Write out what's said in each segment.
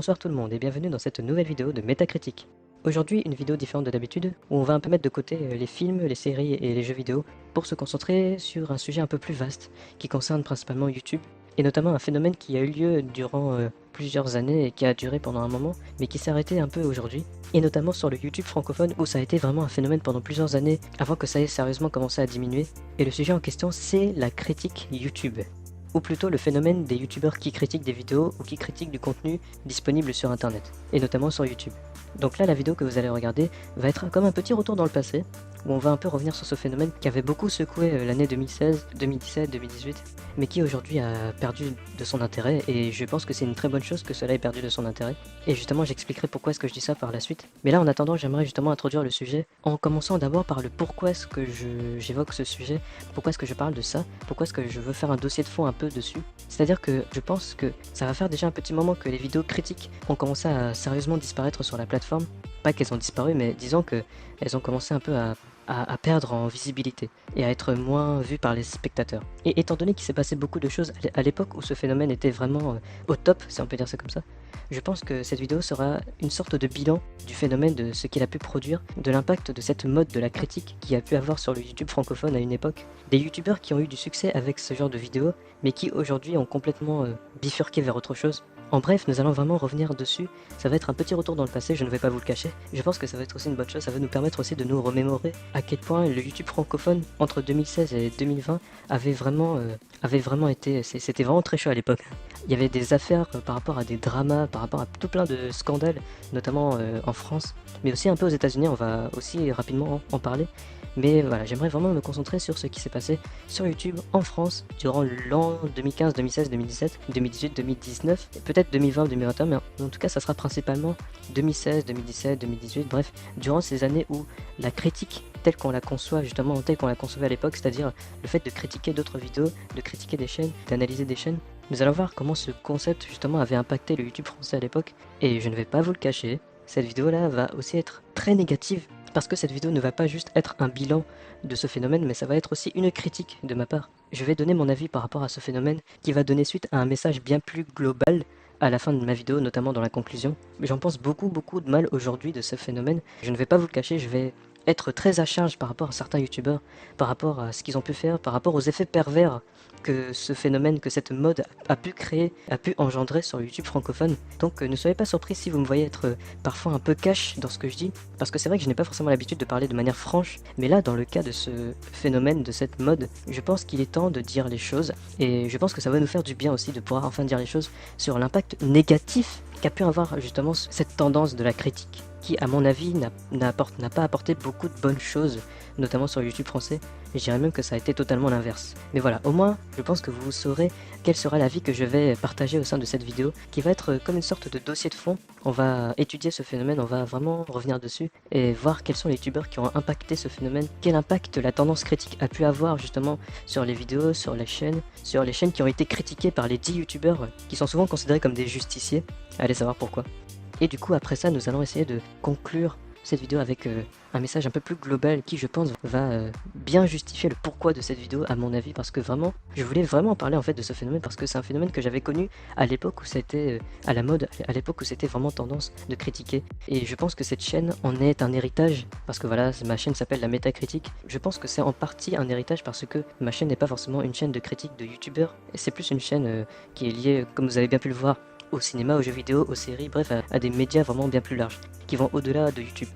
Bonsoir tout le monde et bienvenue dans cette nouvelle vidéo de Métacritique. Aujourd'hui, une vidéo différente de d'habitude où on va un peu mettre de côté les films, les séries et les jeux vidéo pour se concentrer sur un sujet un peu plus vaste qui concerne principalement YouTube et notamment un phénomène qui a eu lieu durant plusieurs années et qui a duré pendant un moment mais qui s'est arrêté un peu aujourd'hui et notamment sur le YouTube francophone où ça a été vraiment un phénomène pendant plusieurs années avant que ça ait sérieusement commencé à diminuer. Et le sujet en question, c'est la critique YouTube, ou plutôt le phénomène des youtubeurs qui critiquent des vidéos ou qui critiquent du contenu disponible sur internet, et notamment sur YouTube. Donc là, la vidéo que vous allez regarder va être comme un petit retour dans le passé, où on va un peu revenir sur ce phénomène qui avait beaucoup secoué l'année 2016, 2017, 2018, mais qui aujourd'hui a perdu de son intérêt, et je pense que c'est une très bonne chose que cela ait perdu de son intérêt. Et justement, j'expliquerai pourquoi est-ce que je dis ça par la suite. Mais là, en attendant, j'aimerais justement introduire le sujet, en commençant d'abord par le pourquoi est-ce que j'évoque ce sujet, pourquoi est-ce que je parle de ça, pourquoi est-ce que je veux faire un dossier de fond un peu dessus. C'est-à-dire que je pense que ça va faire déjà un petit moment que les vidéos critiques ont commencé à sérieusement disparaître sur la plateforme. Pas qu'elles ont disparu, mais disons qu'elles ont commencé un peu à perdre en visibilité et à être moins vues par les spectateurs. Et étant donné qu'il s'est passé beaucoup de choses à l'époque où ce phénomène était vraiment au top, si on peut dire ça comme ça, je pense que cette vidéo sera une sorte de bilan du phénomène, de ce qu'il a pu produire, de l'impact de cette mode de la critique qui a pu avoir sur le YouTube francophone à une époque, des youtubeurs qui ont eu du succès avec ce genre de vidéos, mais qui aujourd'hui ont complètement bifurqué vers autre chose. En bref, nous allons vraiment revenir dessus, ça va être un petit retour dans le passé, je ne vais pas vous le cacher. Je pense que ça va être aussi une bonne chose, ça va nous permettre aussi de nous remémorer à quel point le YouTube francophone entre 2016 et 2020 avait vraiment été, c'était vraiment très chaud à l'époque. Il y avait des affaires par rapport à des dramas, par rapport à tout plein de scandales, notamment en France, mais aussi un peu aux États-Unis, on va aussi rapidement en parler. Mais voilà, j'aimerais vraiment me concentrer sur ce qui s'est passé sur YouTube en France durant l'an 2015, 2016, 2017, 2018, 2019, et peut-être 2020 ou 2021, mais en tout cas ça sera principalement 2016, 2017, 2018, bref, durant ces années où la critique telle qu'on la conçoit, justement telle qu'on la concevait à l'époque, c'est-à-dire le fait de critiquer d'autres vidéos, de critiquer des chaînes, d'analyser des chaînes, nous allons voir comment ce concept justement avait impacté le YouTube français à l'époque, et je ne vais pas vous le cacher, cette vidéo-là va aussi être très négative, parce que cette vidéo ne va pas juste être un bilan de ce phénomène, mais ça va être aussi une critique de ma part. Je vais donner mon avis par rapport à ce phénomène, qui va donner suite à un message bien plus global à la fin de ma vidéo, notamment dans la conclusion. J'en pense beaucoup de mal aujourd'hui de ce phénomène. Je ne vais pas vous le cacher, je vais être très à charge par rapport à certains youtubeurs, par rapport à ce qu'ils ont pu faire, par rapport aux effets pervers que ce phénomène, que cette mode a pu créer, a pu engendrer sur le YouTube francophone. Donc ne soyez pas surpris si vous me voyez être parfois un peu cash dans ce que je dis, parce que c'est vrai que je n'ai pas forcément l'habitude de parler de manière franche, mais là dans le cas de ce phénomène, de cette mode, je pense qu'il est temps de dire les choses, et je pense que ça va nous faire du bien aussi de pouvoir enfin dire les choses sur l'impact négatif qu'a pu avoir justement cette tendance de la critique, qui à mon avis n'a pas apporté beaucoup de bonnes choses, notamment sur YouTube français, et je dirais même que ça a été totalement l'inverse. Mais voilà, au moins, je pense que vous saurez quel sera l'avis que je vais partager au sein de cette vidéo, qui va être comme une sorte de dossier de fond. On va étudier ce phénomène, on va vraiment revenir dessus, et voir quels sont les youtubeurs qui ont impacté ce phénomène, quel impact la tendance critique a pu avoir justement sur les vidéos, sur les chaînes qui ont été critiquées par les 10 youtubeurs, qui sont souvent considérés comme des justiciers, allez savoir pourquoi. Et du coup, après ça, nous allons essayer de conclure cette vidéo avec un message un peu plus global qui, je pense, va bien justifier le pourquoi de cette vidéo, à mon avis, parce que vraiment, je voulais vraiment parler en fait de ce phénomène, parce que c'est un phénomène que j'avais connu à l'époque où c'était à la mode, à l'époque où c'était vraiment tendance de critiquer. Et je pense que cette chaîne en est un héritage, parce que voilà, ma chaîne s'appelle la Métacritique. Je pense que c'est en partie un héritage parce que ma chaîne n'est pas forcément une chaîne de critique de youtubeurs, et c'est plus une chaîne qui est liée, comme vous avez bien pu le voir, au cinéma, aux jeux vidéo, aux séries, bref, à des médias vraiment bien plus larges, qui vont au-delà de YouTube.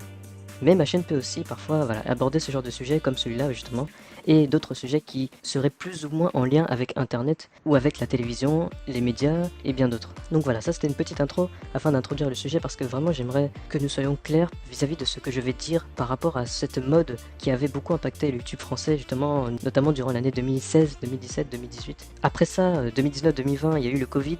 Mais ma chaîne peut aussi parfois aborder ce genre de sujet comme celui-là justement, et d'autres sujets qui seraient plus ou moins en lien avec Internet, ou avec la télévision, les médias, et bien d'autres. Donc voilà, ça c'était une petite intro afin d'introduire le sujet, parce que vraiment j'aimerais que nous soyons clairs vis-à-vis de ce que je vais dire par rapport à cette mode qui avait beaucoup impacté le YouTube français justement, notamment durant l'année 2016, 2017, 2018. Après ça, 2019-2020, il y a eu le Covid.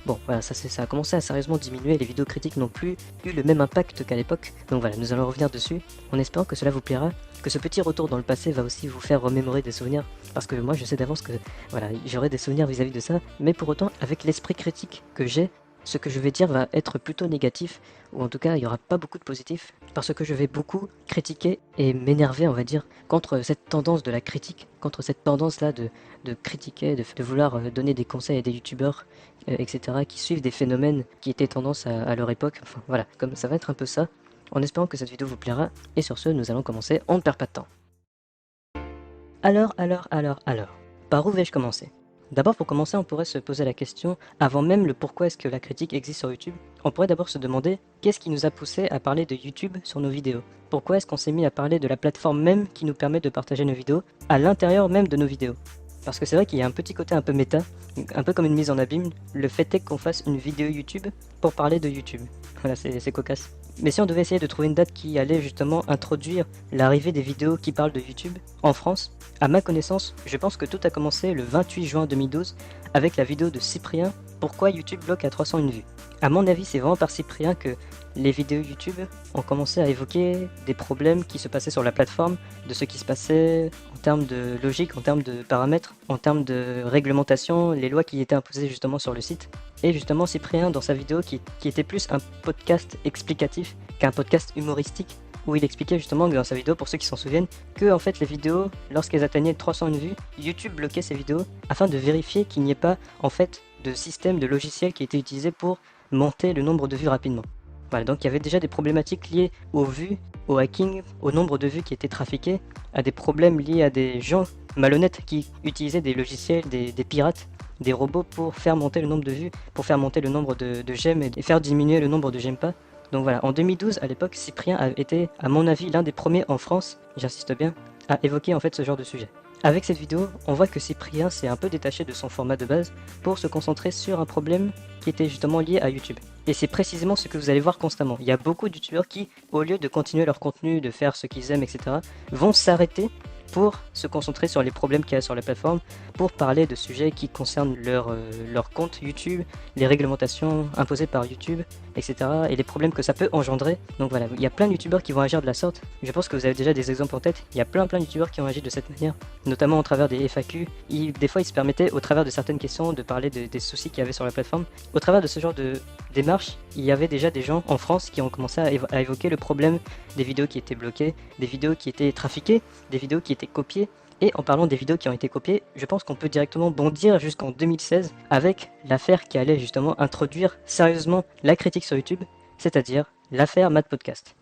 Bon, voilà, ça a commencé à sérieusement diminuer, les vidéos critiques n'ont plus eu le même impact qu'à l'époque, donc voilà, nous allons revenir dessus, en espérant que cela vous plaira, que ce petit retour dans le passé va aussi vous faire remémorer des souvenirs, parce que moi je sais d'avance que, voilà, j'aurai des souvenirs vis-à-vis de ça, mais pour autant, avec l'esprit critique que j'ai, ce que je vais dire va être plutôt négatif, ou en tout cas il n'y aura pas beaucoup de positif, parce que je vais beaucoup critiquer et m'énerver, on va dire, contre cette tendance de la critique, contre cette tendance-là de critiquer, de vouloir donner des conseils à des youtubeurs etc., qui suivent des phénomènes qui étaient tendance à leur époque. Enfin voilà, comme ça va être un peu ça, en espérant que cette vidéo vous plaira. Et sur ce, nous allons commencer, on ne perd pas de temps. Alors, par où vais-je commencer? D'abord, pour commencer, on pourrait se poser la question, avant même le pourquoi est-ce que la critique existe sur YouTube, on pourrait d'abord se demander qu'est-ce qui nous a poussé à parler de YouTube sur nos vidéos? Pourquoi est-ce qu'on s'est mis à parler de la plateforme même qui nous permet de partager nos vidéos à l'intérieur même de nos vidéos? Parce que c'est vrai qu'il y a un petit côté un peu méta, un peu comme une mise en abîme, le fait est qu'on fasse une vidéo YouTube pour parler de YouTube. Voilà, c'est cocasse. Mais si on devait essayer de trouver une date qui allait justement introduire l'arrivée des vidéos qui parlent de YouTube en France, à ma connaissance, je pense que tout a commencé le 28 juin 2012 avec la vidéo de Cyprien « Pourquoi YouTube bloque à 301 vues ». A mon avis, c'est vraiment par Cyprien que les vidéos YouTube ont commencé à évoquer des problèmes qui se passaient sur la plateforme, de ce qui se passait en termes de logique, en termes de paramètres, en termes de réglementation, les lois qui étaient imposées justement sur le site. Et justement Cyprien, dans sa vidéo, qui était plus un podcast explicatif qu'un podcast humoristique, où il expliquait justement dans sa vidéo, pour ceux qui s'en souviennent, que en fait les vidéos, lorsqu'elles atteignaient 301 vues, YouTube bloquait ces vidéos afin de vérifier qu'il n'y ait pas en fait de système, de logiciel qui était utilisé pour monter le nombre de vues rapidement. Voilà, donc il y avait déjà des problématiques liées aux vues, au hacking, au nombre de vues qui étaient trafiquées, à des problèmes liés à des gens malhonnêtes qui utilisaient des logiciels, des pirates, des robots pour faire monter le nombre de vues, pour faire monter le nombre de j'aime et faire diminuer le nombre de j'aime pas. Donc voilà, en 2012, à l'époque, Cyprien a été, à mon avis, l'un des premiers en France, j'insiste bien, à évoquer en fait ce genre de sujet. Avec cette vidéo, on voit que Cyprien s'est un peu détaché de son format de base pour se concentrer sur un problème qui était justement lié à YouTube. Et c'est précisément ce que vous allez voir constamment. Il y a beaucoup de youtubeurs qui, au lieu de continuer leur contenu, de faire ce qu'ils aiment, etc., vont s'arrêter pour se concentrer sur les problèmes qu'il y a sur la plateforme, pour parler de sujets qui concernent leur compte YouTube, les réglementations imposées par YouTube, etc. et les problèmes que ça peut engendrer. Donc voilà, il y a plein de youtubeurs qui vont agir de la sorte. Je pense que vous avez déjà des exemples en tête. Il y a plein de youtubeurs qui ont agi de cette manière, notamment au travers des FAQ. Des fois, ils se permettaient, au travers de certaines questions, de parler des soucis qu'il y avait sur la plateforme. Au travers de ce genre de démarche, il y avait déjà des gens en France qui ont commencé à évoquer le problème des vidéos qui étaient bloquées, des vidéos qui étaient trafiquées, des vidéos qui étaient copiées. Et en parlant des vidéos qui ont été copiées, je pense qu'on peut directement bondir jusqu'en 2016 avec l'affaire qui allait justement introduire sérieusement la critique sur YouTube, c'est-à-dire l'affaire Mad Podcast.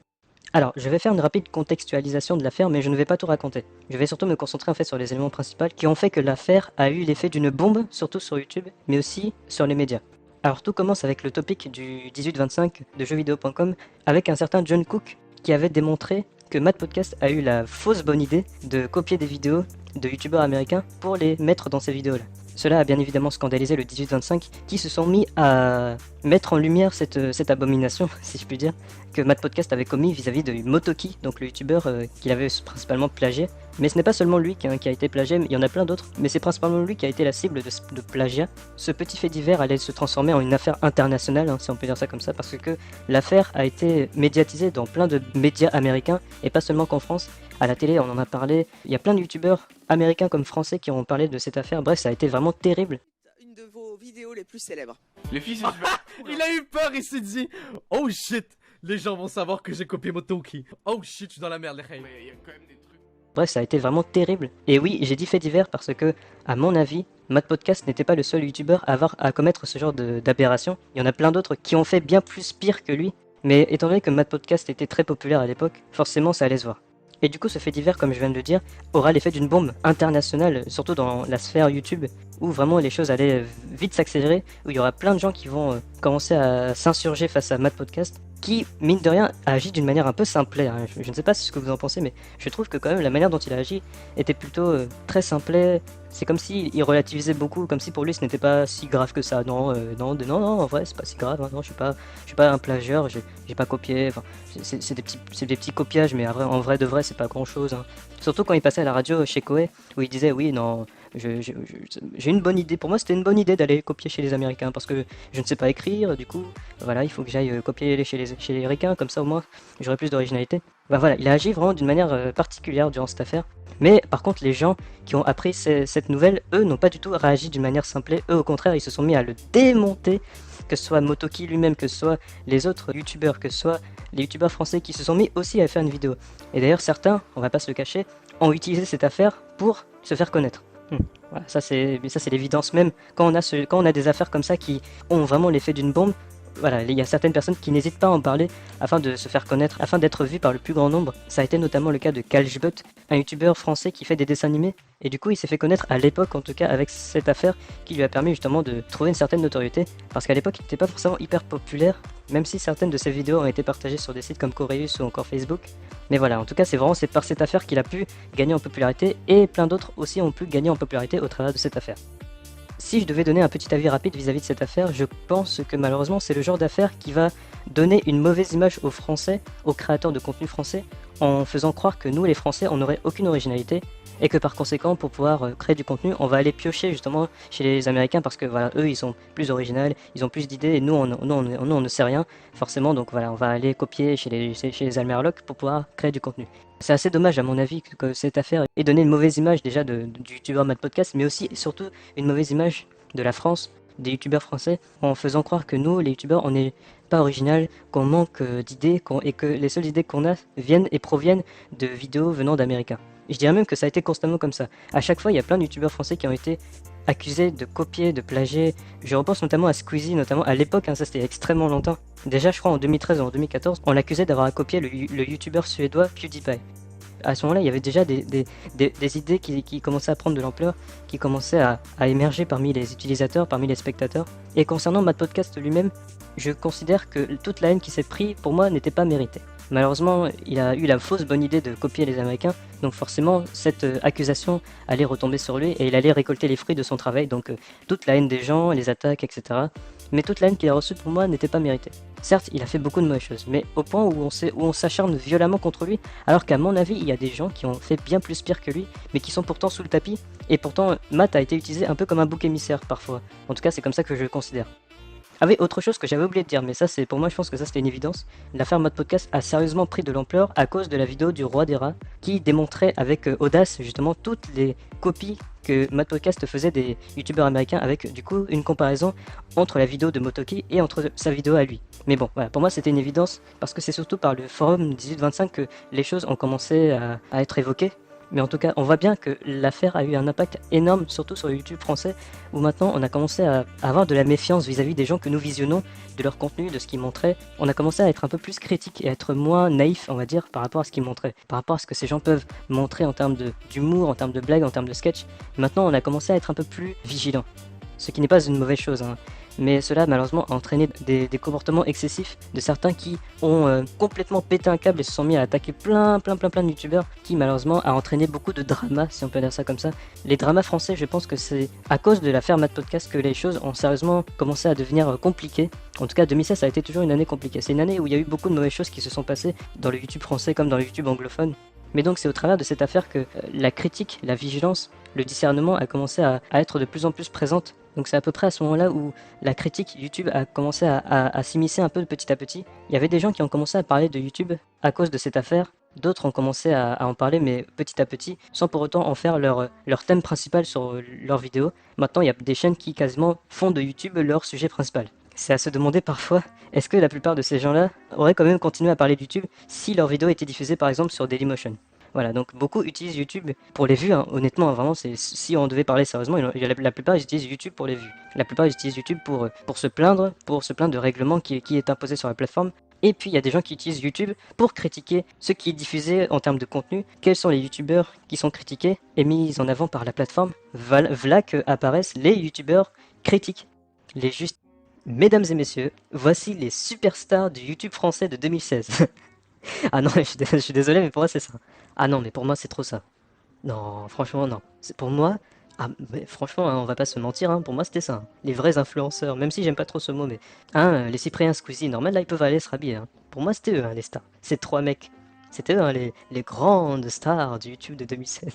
Alors, je vais faire une rapide contextualisation de l'affaire, mais je ne vais pas tout raconter. Je vais surtout me concentrer en fait sur les éléments principaux qui ont fait que l'affaire a eu l'effet d'une bombe, surtout sur YouTube, mais aussi sur les médias. Alors tout commence avec le topic du 18-25 de jeuxvideo.com avec un certain John Cook qui avait démontré que Mad Podcast a eu la fausse bonne idée de copier des vidéos de youtubeurs américains pour les mettre dans ces vidéos-là. Cela a bien évidemment scandalisé le 18-25 qui se sont mis à mettre en lumière cette abomination, si je puis dire, que Mad Podcast avait commis vis-à-vis de Motoki, donc le youtubeur qu'il avait principalement plagié. Mais ce n'est pas seulement lui qui a été plagié, il y en a plein d'autres, mais c'est principalement lui qui a été la cible de plagiat. Ce petit fait divers allait se transformer en une affaire internationale, si on peut dire ça comme ça, parce que l'affaire a été médiatisée dans plein de médias américains, et pas seulement qu'en France. À la télé, on en a parlé, il y a plein de youtubeurs américains comme français qui ont parlé de cette affaire, bref, ça a été vraiment terrible. Une de vos vidéos les plus célèbres. Les filles, c'est super cool. Il a eu peur, il s'est dit oh shit, les gens vont savoir que j'ai copié Motoki. Oh shit, je suis dans la merde, les gars. Mais il y a quand même des trucs. Bref, ça a été vraiment terrible. Et oui, j'ai dit fait divers parce que, à mon avis, Mad Podcast n'était pas le seul youtubeur à commettre ce genre d'aberration. Il y en a plein d'autres qui ont fait bien plus pire que lui. Mais étant donné que Mad Podcast était très populaire à l'époque, forcément ça allait se voir. Et du coup, ce fait divers, comme je viens de le dire, aura l'effet d'une bombe internationale, surtout dans la sphère YouTube, où vraiment les choses allaient vite s'accélérer, où il y aura plein de gens qui vont commencer à s'insurger face à Mad Podcast, qui, mine de rien, a agi d'une manière un peu simplée. Hein. Je ne sais pas ce que vous en pensez, mais je trouve que quand même la manière dont il a agi était plutôt très simplée. C'est comme s'il relativisait beaucoup, comme si pour lui ce n'était pas si grave que ça. Non, en vrai, c'est pas si grave. Hein. Non, je suis pas un plagieur, j'ai pas copié. Enfin, c'est des petits copiages, mais en vrai de vrai, c'est pas grand chose. Hein. Surtout quand il passait à la radio chez Koé, où il disait oui, non, j'ai une bonne idée. Pour moi, c'était une bonne idée d'aller copier chez les Américains parce que je ne sais pas écrire. Du coup, voilà, il faut que j'aille copier chez les Américains, comme ça au moins j'aurai plus d'originalité. Bah voilà, il a agi vraiment d'une manière particulière durant cette affaire. Mais par contre, les gens qui ont appris cette nouvelle, eux, n'ont pas du tout réagi d'une manière simplée. Eux, au contraire, ils se sont mis à le démonter, que ce soit Motoki lui-même, que ce soit les autres youtubeurs, que ce soit les youtubeurs français qui se sont mis aussi à faire une vidéo. Et d'ailleurs, certains, on va pas se le cacher, ont utilisé cette affaire pour se faire connaître. Voilà, mais ça c'est l'évidence même. Quand on a des affaires comme ça qui ont vraiment l'effet d'une bombe, voilà, il y a certaines personnes qui n'hésitent pas à en parler afin de se faire connaître, afin d'être vu par le plus grand nombre. Ça a été notamment le cas de Kalchbot, un youtubeur français qui fait des dessins animés. Et du coup, il s'est fait connaître à l'époque, en tout cas, avec cette affaire qui lui a permis justement de trouver une certaine notoriété. Parce qu'à l'époque, il n'était pas forcément hyper populaire, même si certaines de ses vidéos ont été partagées sur des sites comme Coreus ou encore Facebook. Mais voilà, en tout cas, c'est par cette affaire qu'il a pu gagner en popularité, et plein d'autres aussi ont pu gagner en popularité au travers de cette affaire. Si je devais donner un petit avis rapide vis-à-vis de cette affaire, je pense que malheureusement c'est le genre d'affaire qui va donner une mauvaise image aux Français, aux créateurs de contenu français, en faisant croire que nous les Français on n'aurait aucune originalité et que par conséquent pour pouvoir créer du contenu on va aller piocher justement chez les Américains parce que voilà eux ils sont plus originaux, ils ont plus d'idées et nous on ne sait rien forcément, donc voilà on va aller copier chez les Almerlocs pour pouvoir créer du contenu. C'est assez dommage à mon avis que cette affaire ait donné une mauvaise image déjà du youtubeur Mad Podcast, mais aussi et surtout une mauvaise image de la France, des youtubeurs français, en faisant croire que nous, les youtubeurs, on n'est pas original, qu'on manque d'idées, et que les seules idées qu'on a viennent et proviennent de vidéos venant d'Américains. Et je dirais même que ça a été constamment comme ça. À chaque fois, il y a plein de youtubeurs français qui ont été accusés de copier, de plagier. Je repense notamment à Squeezie, notamment à l'époque, hein, ça c'était extrêmement longtemps. Déjà, je crois en 2013 ou en 2014, on l'accusait d'avoir copié le youtubeur suédois PewDiePie. À ce moment-là, il y avait déjà des idées qui commençaient à prendre de l'ampleur, qui commençaient à émerger parmi les utilisateurs, parmi les spectateurs. Et concernant Mad Podcast lui-même, je considère que toute la haine qui s'est prise, pour moi, n'était pas méritée. Malheureusement, il a eu la fausse bonne idée de copier les Américains, donc forcément, cette accusation allait retomber sur lui et il allait récolter les fruits de son travail, donc toute la haine des gens, les attaques, etc. Mais toute la haine qu'il a reçue, pour moi, n'était pas méritée. Certes, il a fait beaucoup de mauvaises choses, mais au point où on s'acharne violemment contre lui, alors qu'à mon avis, il y a des gens qui ont fait bien plus pire que lui, mais qui sont pourtant sous le tapis, et pourtant, Matt a été utilisé un peu comme un bouc émissaire parfois. En tout cas, c'est comme ça que je le considère. Ah oui, autre chose que j'avais oublié de dire, mais ça c'est pour moi, je pense que ça c'était une évidence. L'affaire Mad Podcast a sérieusement pris de l'ampleur à cause de la vidéo du roi des rats qui démontrait avec audace justement toutes les copies que Mad Podcast faisait des youtubeurs américains, avec du coup une comparaison entre la vidéo de Motoki et entre sa vidéo à lui. Mais bon, voilà, pour moi c'était une évidence parce que c'est surtout par le forum 1825 que les choses ont commencé à être évoquées. Mais en tout cas, on voit bien que l'affaire a eu un impact énorme, surtout sur le YouTube français, où maintenant on a commencé à avoir de la méfiance vis-à-vis des gens que nous visionnons, de leur contenu, de ce qu'ils montraient. On a commencé à être un peu plus critique et à être moins naïf, on va dire, par rapport à ce qu'ils montraient, par rapport à ce que ces gens peuvent montrer en termes d'humour, en termes de blagues, en termes de sketch. Maintenant, on a commencé à être un peu plus vigilant, ce qui n'est pas une mauvaise chose, hein. Mais cela malheureusement a entraîné des comportements excessifs de certains qui ont complètement pété un câble et se sont mis à attaquer plein de youtubeurs, qui malheureusement a entraîné beaucoup de dramas, si on peut dire ça comme ça. Les dramas français, je pense que c'est à cause de l'affaire Mad Podcast que les choses ont sérieusement commencé à devenir compliquées. En tout cas 2016 ça a été toujours une année compliquée, c'est une année où il y a eu beaucoup de mauvaises choses qui se sont passées dans le YouTube français comme dans le YouTube anglophone. Mais donc c'est au travers de cette affaire que la critique, la vigilance, le discernement a commencé à être de plus en plus présente. Donc c'est à peu près à ce moment-là où la critique YouTube a commencé à s'immiscer un peu petit à petit. Il y avait des gens qui ont commencé à parler de YouTube à cause de cette affaire. D'autres ont commencé à en parler, mais petit à petit, sans pour autant en faire leur thème principal sur leurs vidéos. Maintenant, il y a des chaînes qui quasiment font de YouTube leur sujet principal. C'est à se demander parfois, est-ce que la plupart de ces gens-là auraient quand même continué à parler de YouTube si leurs vidéos étaient diffusées par exemple sur Dailymotion? Voilà, donc beaucoup utilisent YouTube pour les vues, hein. Honnêtement, vraiment, si on devait parler sérieusement, la plupart ils utilisent YouTube pour les vues. La plupart ils utilisent YouTube pour se plaindre de règlements qui est imposé sur la plateforme. Et puis il y a des gens qui utilisent YouTube pour critiquer ce qui est diffusé en termes de contenu, quels sont les youtubeurs qui sont critiqués et mis en avant par la plateforme. Voilà que apparaissent les youtubeurs critiques. Mesdames et messieurs, voici les superstars du YouTube français de 2016. Ah non, je suis désolé, mais pour moi c'est ça. Ah non, mais pour moi c'est trop ça. Non, franchement non. C'est pour moi. Ah, mais franchement, hein, on va pas se mentir, hein, pour moi c'était ça, hein. Les vrais influenceurs, même si j'aime pas trop ce mot, mais. Hein, les Cypriens Squeezie, normal, là ils peuvent aller se rhabiller, hein. Pour moi c'était eux, hein, les stars. Ces trois mecs. C'était eux, hein, les grandes stars du YouTube de 2016.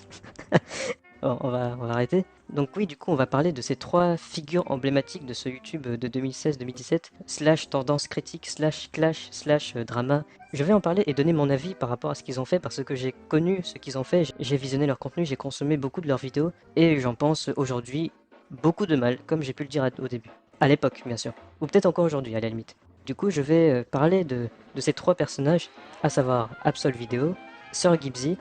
Bon, on va arrêter. Donc oui, du coup, on va parler de ces trois figures emblématiques de ce YouTube de 2016-2017, slash tendance critique, slash clash, slash drama. Je vais en parler et donner mon avis par rapport à ce qu'ils ont fait, parce que j'ai connu ce qu'ils ont fait, j'ai visionné leur contenu, j'ai consommé beaucoup de leurs vidéos, et j'en pense aujourd'hui beaucoup de mal, comme j'ai pu le dire au début. À l'époque, bien sûr. Ou peut-être encore aujourd'hui, à la limite. Du coup, je vais parler de ces trois personnages, à savoir Absol Video, Sir Gibbsy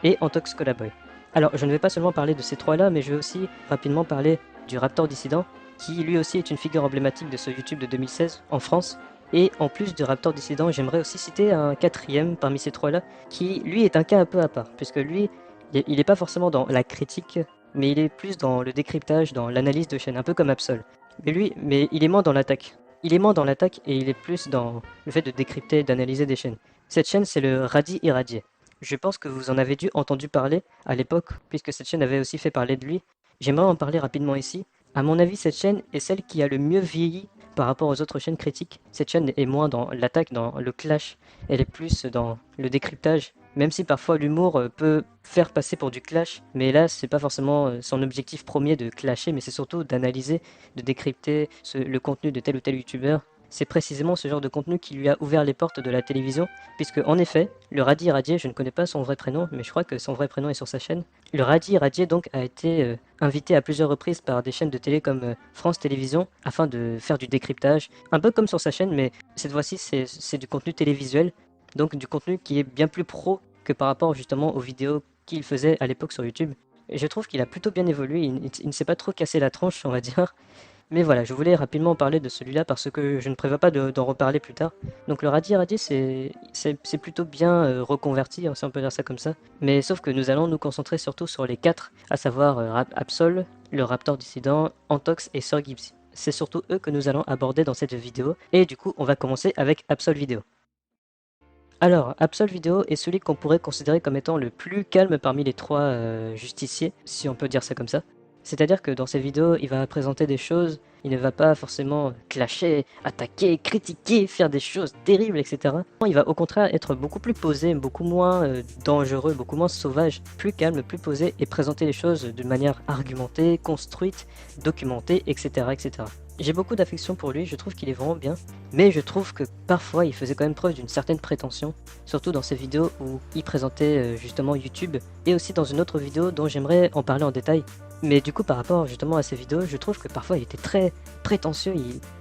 et Antox Colaboy. Alors, je ne vais pas seulement parler de ces trois-là, mais je vais aussi rapidement parler du Raptor Dissident, qui lui aussi est une figure emblématique de ce YouTube de 2016 en France. Et en plus du Raptor Dissident, j'aimerais aussi citer un quatrième parmi ces trois-là, qui lui est un cas un peu à part, puisque lui, il n'est pas forcément dans la critique, mais il est plus dans le décryptage, dans l'analyse de chaîne, un peu comme Absol. Mais il est moins dans l'attaque. Il est moins dans l'attaque et il est plus dans le fait de décrypter, d'analyser des chaînes. Cette chaîne, c'est le Radis Irradié. Je pense que vous en avez dû entendu parler à l'époque, puisque cette chaîne avait aussi fait parler de lui. J'aimerais en parler rapidement ici. À mon avis, cette chaîne est celle qui a le mieux vieilli par rapport aux autres chaînes critiques. Cette chaîne est moins dans l'attaque, dans le clash, elle est plus dans le décryptage. Même si parfois l'humour peut faire passer pour du clash, mais là c'est pas forcément son objectif premier de clasher, mais c'est surtout d'analyser, de décrypter le contenu de tel ou tel youtubeur. C'est précisément ce genre de contenu qui lui a ouvert les portes de la télévision, puisque en effet, le Radis Irradié, je ne connais pas son vrai prénom, mais je crois que son vrai prénom est sur sa chaîne. Le Radis Irradié donc a été invité à plusieurs reprises par des chaînes de télé comme France Télévisions afin de faire du décryptage, un peu comme sur sa chaîne, mais cette fois-ci c'est du contenu télévisuel, donc du contenu qui est bien plus pro que par rapport justement aux vidéos qu'il faisait à l'époque sur YouTube. Et je trouve qu'il a plutôt bien évolué, il ne s'est pas trop cassé la tronche, on va dire. Mais voilà, je voulais rapidement parler de celui-là parce que je ne prévois pas d'en reparler plus tard. Donc le Radis Irradié, c'est plutôt bien reconverti, si on peut dire ça comme ça. Mais sauf que nous allons nous concentrer surtout sur les quatre, à savoir Absol, le Raptor Dissident, Antox et Sir Gibbsy. C'est surtout eux que nous allons aborder dans cette vidéo. Et du coup, on va commencer avec Absol Vidéo. Alors, Absol Vidéo est celui qu'on pourrait considérer comme étant le plus calme parmi les trois justiciers, si on peut dire ça comme ça. C'est-à-dire que dans ses vidéos, il va présenter des choses, il ne va pas forcément clasher, attaquer, critiquer, faire des choses terribles, etc. Il va au contraire être beaucoup plus posé, beaucoup moins dangereux, beaucoup moins sauvage, plus calme, plus posé et présenter les choses de manière argumentée, construite, documentée, etc. etc. J'ai beaucoup d'affection pour lui, je trouve qu'il est vraiment bien, mais je trouve que parfois il faisait quand même preuve d'une certaine prétention, surtout dans ses vidéos où il présentait justement YouTube, et aussi dans une autre vidéo dont j'aimerais en parler en détail. Mais du coup par rapport justement à ses vidéos, je trouve que parfois il était très prétentieux,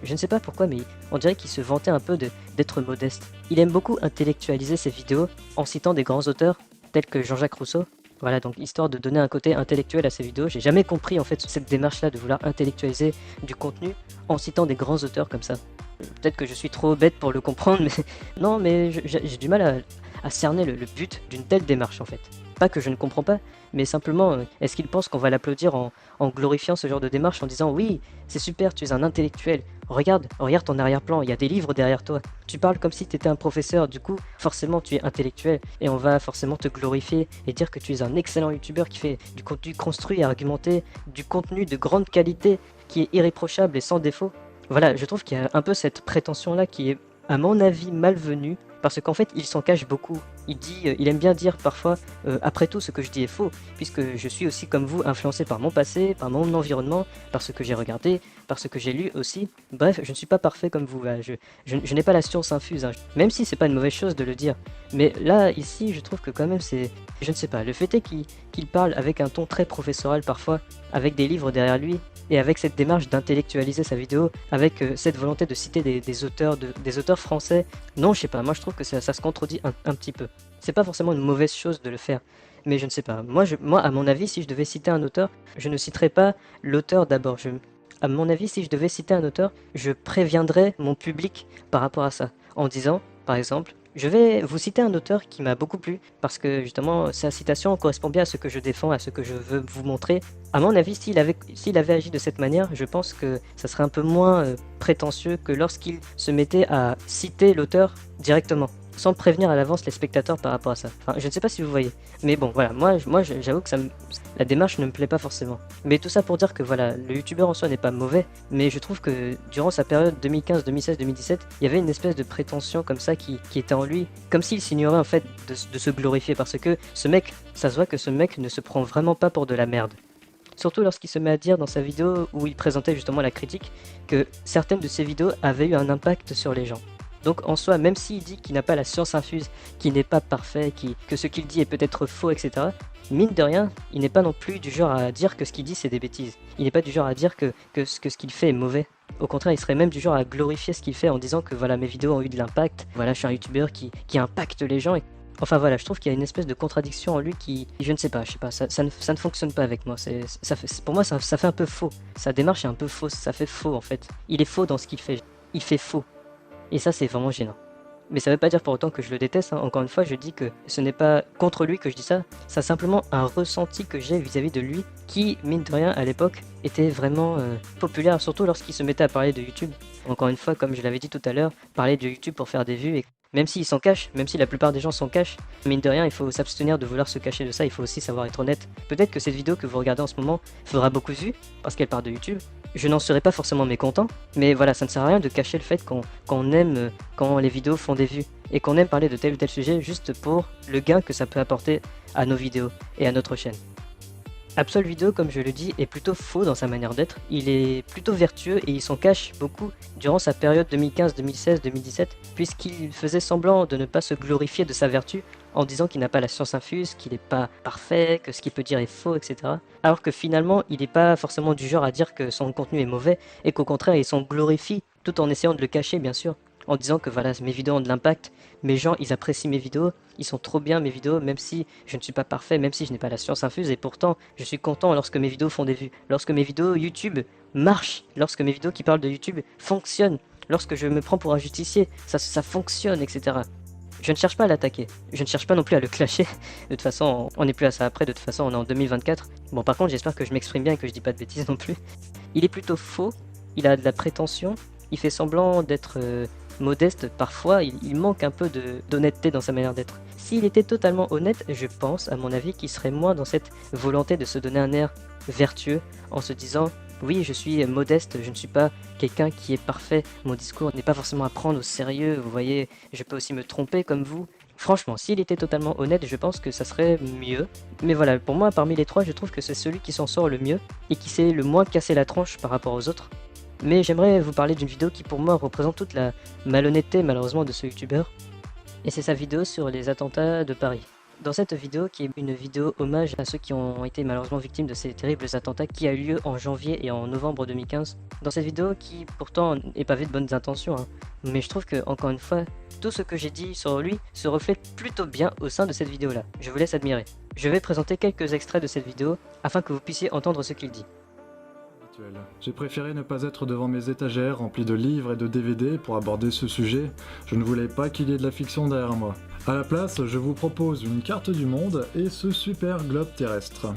je ne sais pas pourquoi, mais on dirait qu'il se vantait un peu d'être modeste. Il aime beaucoup intellectualiser ses vidéos en citant des grands auteurs tels que Jean-Jacques Rousseau. Voilà, donc histoire de donner un côté intellectuel à ses vidéos. J'ai jamais compris en fait cette démarche-là de vouloir intellectualiser du contenu en citant des grands auteurs comme ça. Peut-être que je suis trop bête pour le comprendre, mais non, mais j'ai du mal à cerner le but d'une telle démarche en fait. Pas que je ne comprends pas, mais simplement, est-ce qu'il pense qu'on va l'applaudir en glorifiant ce genre de démarche en disant oui, c'est super, tu es un intellectuel, regarde ton arrière-plan, il y a des livres derrière toi, tu parles comme si tu étais un professeur, du coup forcément tu es intellectuel et on va forcément te glorifier et dire que tu es un excellent youtubeur qui fait du contenu construit et argumenté, du contenu de grande qualité qui est irréprochable et sans défaut. Voilà, je trouve qu'il y a un peu cette prétention-là qui est à mon avis malvenue, parce qu'en fait il s'en cache beaucoup. Il aime bien dire parfois après tout ce que je dis est faux, puisque je suis aussi comme vous influencé par mon passé, par mon environnement, par ce que j'ai regardé, par ce que j'ai lu aussi. Bref, je ne suis pas parfait comme vous, je n'ai pas la science infuse, hein, même si c'est pas une mauvaise chose de le dire. Mais là, ici, je trouve que quand même c'est... Je ne sais pas, le fait est qu'il parle avec un ton très professoral parfois, avec des livres derrière lui, et avec cette démarche d'intellectualiser sa vidéo, avec cette volonté de citer des auteurs français. Non, je sais pas, moi je trouve que ça se contredit un petit peu. C'est pas forcément une mauvaise chose de le faire, mais je ne sais pas. Moi, à mon avis, si je devais citer un auteur, je ne citerais pas l'auteur d'abord. À mon avis, si je devais citer un auteur, je préviendrais mon public par rapport à ça, en disant, par exemple, je vais vous citer un auteur qui m'a beaucoup plu, parce que justement sa citation correspond bien à ce que je défends, à ce que je veux vous montrer. À mon avis, s'il avait agi de cette manière, je pense que ça serait un peu moins prétentieux que lorsqu'il se mettait à citer l'auteur directement, sans prévenir à l'avance les spectateurs par rapport à ça. Enfin, je ne sais pas si vous voyez, mais bon, voilà, moi j'avoue que la démarche ne me plaît pas forcément. Mais tout ça pour dire que voilà, le youtubeur en soi n'est pas mauvais, mais je trouve que durant sa période 2015, 2016, 2017, il y avait une espèce de prétention comme ça qui était en lui, comme s'il s'ignorait en fait de se glorifier, parce que ce mec, ça se voit que ce mec ne se prend vraiment pas pour de la merde. Surtout lorsqu'il se met à dire dans sa vidéo où il présentait justement la critique que certaines de ses vidéos avaient eu un impact sur les gens. Donc en soi, même s'il dit qu'il n'a pas la science infuse, qu'il n'est pas parfait, que ce qu'il dit est peut-être faux, etc., mine de rien, il n'est pas non plus du genre à dire que ce qu'il dit c'est des bêtises. Il n'est pas du genre à dire que ce qu'il fait est mauvais. Au contraire, il serait même du genre à glorifier ce qu'il fait en disant que voilà, mes vidéos ont eu de l'impact, voilà, je suis un youtubeur qui impacte les gens. Enfin voilà, je trouve qu'il y a une espèce de contradiction en lui qui, je ne sais pas, ça ne fonctionne pas avec moi. Pour moi, ça fait un peu faux. Sa démarche est un peu fausse, ça fait faux en fait. Il est faux dans ce qu'il fait. Il fait faux. Et ça, c'est vraiment gênant. Mais ça veut pas dire pour autant que je le déteste, hein. Encore une fois, je dis que ce n'est pas contre lui que je dis ça, c'est simplement un ressenti que j'ai vis-à-vis de lui, qui, mine de rien, à l'époque, était vraiment populaire, surtout lorsqu'il se mettait à parler de YouTube. Encore une fois, comme je l'avais dit tout à l'heure, parler de YouTube pour faire des vues, et même s'il s'en cache, même si la plupart des gens s'en cachent, mine de rien, il faut s'abstenir de vouloir se cacher de ça, il faut aussi savoir être honnête. Peut-être que cette vidéo que vous regardez en ce moment fera beaucoup de vues, parce qu'elle part de YouTube. Je n'en serais pas forcément mécontent, mais voilà, ça ne sert à rien de cacher le fait qu'on aime quand les vidéos font des vues, et qu'on aime parler de tel ou tel sujet juste pour le gain que ça peut apporter à nos vidéos et à notre chaîne. Absol Video, comme je le dis, est plutôt faux dans sa manière d'être, il est plutôt vertueux et il s'en cache beaucoup durant sa période 2015, 2016, 2017, puisqu'il faisait semblant de ne pas se glorifier de sa vertu en disant qu'il n'a pas la science infuse, qu'il n'est pas parfait, que ce qu'il peut dire est faux, etc. Alors que finalement, il n'est pas forcément du genre à dire que son contenu est mauvais et qu'au contraire, il s'en glorifie tout en essayant de le cacher, bien sûr. En disant que voilà, mes vidéos ont de l'impact, mes gens ils apprécient mes vidéos, ils sont trop bien mes vidéos, même si je ne suis pas parfait, même si je n'ai pas la science infuse, et pourtant je suis content lorsque mes vidéos font des vues, lorsque mes vidéos YouTube marchent, lorsque mes vidéos qui parlent de YouTube fonctionnent, lorsque je me prends pour un justicier, ça fonctionne, etc. Je ne cherche pas à l'attaquer, je ne cherche pas non plus à le clasher, de toute façon on n'est plus à ça après, de toute façon on est en 2024, bon par contre j'espère que je m'exprime bien et que je dis pas de bêtises non plus. Il est plutôt faux, il a de la prétention, il fait semblant d'être modeste parfois, il manque un peu d'honnêteté dans sa manière d'être. S'il était totalement honnête, je pense, à mon avis, qu'il serait moins dans cette volonté de se donner un air vertueux en se disant « Oui, je suis modeste, je ne suis pas quelqu'un qui est parfait, mon discours n'est pas forcément à prendre au sérieux, vous voyez, je peux aussi me tromper comme vous. » Franchement, s'il était totalement honnête, je pense que ça serait mieux. Mais voilà, pour moi, parmi les trois, je trouve que c'est celui qui s'en sort le mieux et qui s'est le moins cassé la tronche par rapport aux autres. Mais j'aimerais vous parler d'une vidéo qui pour moi représente toute la malhonnêteté malheureusement de ce youtubeur. Et c'est sa vidéo sur les attentats de Paris. Dans cette vidéo, qui est une vidéo hommage à ceux qui ont été malheureusement victimes de ces terribles attentats qui a eu lieu en janvier et en novembre 2015. Dans cette vidéo qui pourtant est pavée de bonnes intentions, hein, mais je trouve que encore une fois, tout ce que j'ai dit sur lui se reflète plutôt bien au sein de cette vidéo là. Je vous laisse admirer. Je vais présenter quelques extraits de cette vidéo afin que vous puissiez entendre ce qu'il dit. J'ai préféré ne pas être devant mes étagères remplies de livres et de DVD pour aborder ce sujet. Je ne voulais pas qu'il y ait de la fiction derrière moi. À la place, je vous propose une carte du monde et ce super globe terrestre.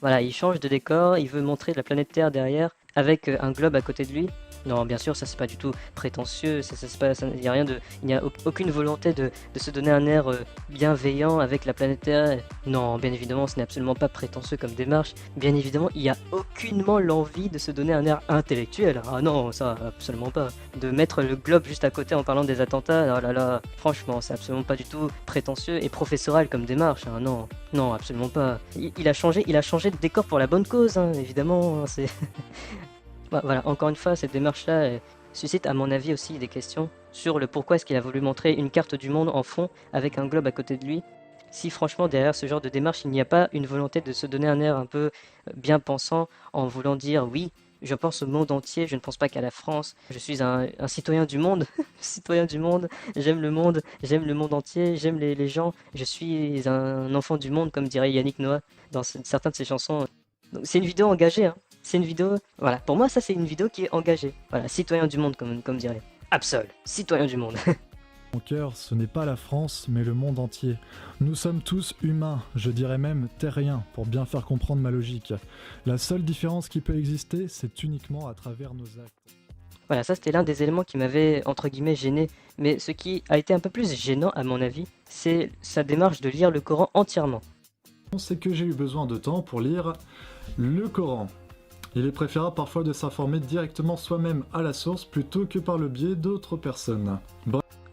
Voilà, il change de décor, il veut montrer la planète Terre derrière avec un globe à côté de lui. Non, bien sûr, ça c'est pas du tout prétentieux, il n'y a aucune volonté de se donner un air bienveillant avec la planète Terre. Non, bien évidemment, ce n'est absolument pas prétentieux comme démarche. Bien évidemment, il n'y a aucunement l'envie de se donner un air intellectuel. Ah non, ça, absolument pas. De mettre le globe juste à côté en parlant des attentats, oh là là, franchement, c'est absolument pas du tout prétentieux et professoral comme démarche. Hein. Non, non, absolument pas. Il a changé de décor pour la bonne cause, hein, évidemment, c'est... Voilà, encore une fois, cette démarche-là suscite à mon avis aussi des questions sur le pourquoi est-ce qu'il a voulu montrer une carte du monde en fond avec un globe à côté de lui. Si franchement derrière ce genre de démarche il n'y a pas une volonté de se donner un air un peu bien pensant en voulant dire oui, je pense au monde entier, je ne pense pas qu'à la France, je suis un citoyen du monde, citoyen du monde, j'aime le monde entier, j'aime les gens, je suis un enfant du monde comme dirait Yannick Noah dans certaines de ses chansons. Donc c'est une vidéo engagée, hein. C'est une vidéo, voilà, pour moi ça c'est une vidéo qui est engagée. Voilà, citoyen du monde comme dirait. Absol, citoyen du monde. Mon cœur, ce n'est pas la France, mais le monde entier. Nous sommes tous humains, je dirais même terriens, pour bien faire comprendre ma logique. La seule différence qui peut exister, c'est uniquement à travers nos actes. Voilà, ça c'était l'un des éléments qui m'avait entre guillemets gêné, mais ce qui a été un peu plus gênant à mon avis, c'est sa démarche de lire le Coran entièrement. C'est que j'ai eu besoin de temps pour lire le Coran. Il est préférable parfois de s'informer directement soi-même à la source plutôt que par le biais d'autres personnes.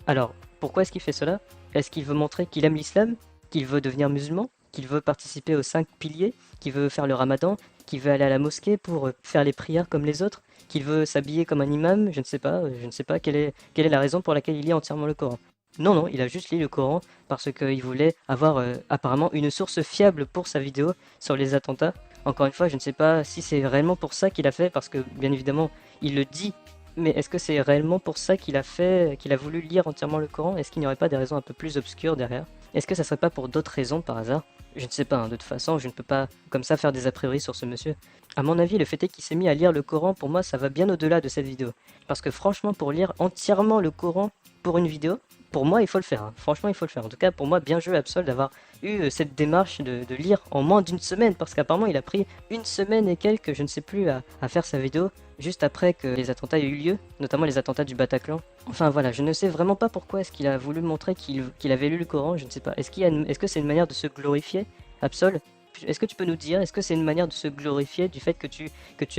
Alors, pourquoi est-ce qu'il fait cela? Est-ce qu'il veut montrer qu'il aime l'islam? Qu'il veut devenir musulman? Qu'il veut participer aux 5 piliers? Qu'il veut faire le ramadan? Qu'il veut aller à la mosquée pour faire les prières comme les autres? Qu'il veut s'habiller comme un imam? Je ne sais pas quelle est la raison pour laquelle il lit entièrement le Coran. Non, non, il a juste lu le Coran parce qu'il voulait avoir apparemment une source fiable pour sa vidéo sur les attentats. Encore une fois, je ne sais pas si c'est réellement pour ça qu'il a fait, parce que bien évidemment, il le dit, mais est-ce que c'est réellement pour ça qu'il a voulu lire entièrement le Coran? Est-ce qu'il n'y aurait pas des raisons un peu plus obscures derrière? Est-ce que ça serait pas pour d'autres raisons par hasard? Je ne sais pas, hein, de toute façon, je ne peux pas comme ça faire des a priori sur ce monsieur. À mon avis, le fait est qu'il s'est mis à lire le Coran, pour moi, ça va bien au-delà de cette vidéo. Parce que franchement, pour lire entièrement le Coran pour une vidéo, pour moi, il faut le faire. Hein. Franchement, il faut le faire. En tout cas, pour moi, bien joué Absol d'avoir eu cette démarche de lire en moins d'une semaine. Parce qu'apparemment, il a pris une semaine et quelques, je ne sais plus, à faire sa vidéo. Juste après que les attentats aient eu lieu, notamment les attentats du Bataclan. Enfin voilà, je ne sais vraiment pas pourquoi est-ce qu'il a voulu montrer qu'il avait lu le Coran, je ne sais pas. Est-ce que c'est une manière de se glorifier, Absol? Est-ce que tu peux nous dire, est-ce que c'est une manière de se glorifier du fait que tu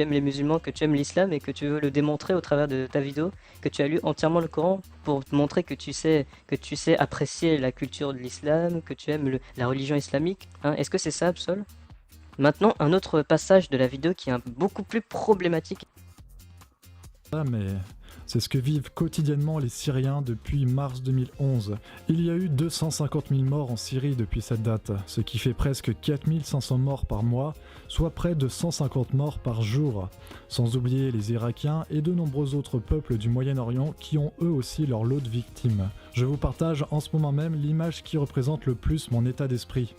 aimes les musulmans, que tu aimes l'islam et que tu veux le démontrer au travers de ta vidéo, que tu as lu entièrement le Coran pour te montrer que tu sais apprécier la culture de l'islam, que tu aimes la religion islamique, hein? Est-ce que c'est ça, Absol? Maintenant, un autre passage de la vidéo qui est beaucoup plus problématique. Mais c'est ce que vivent quotidiennement les Syriens depuis mars 2011. Il y a eu 250 000 morts en Syrie depuis cette date, ce qui fait presque 4500 morts par mois, soit près de 150 morts par jour. Sans oublier les Irakiens et de nombreux autres peuples du Moyen-Orient qui ont eux aussi leur lot de victimes. Je vous partage en ce moment même l'image qui représente le plus mon état d'esprit.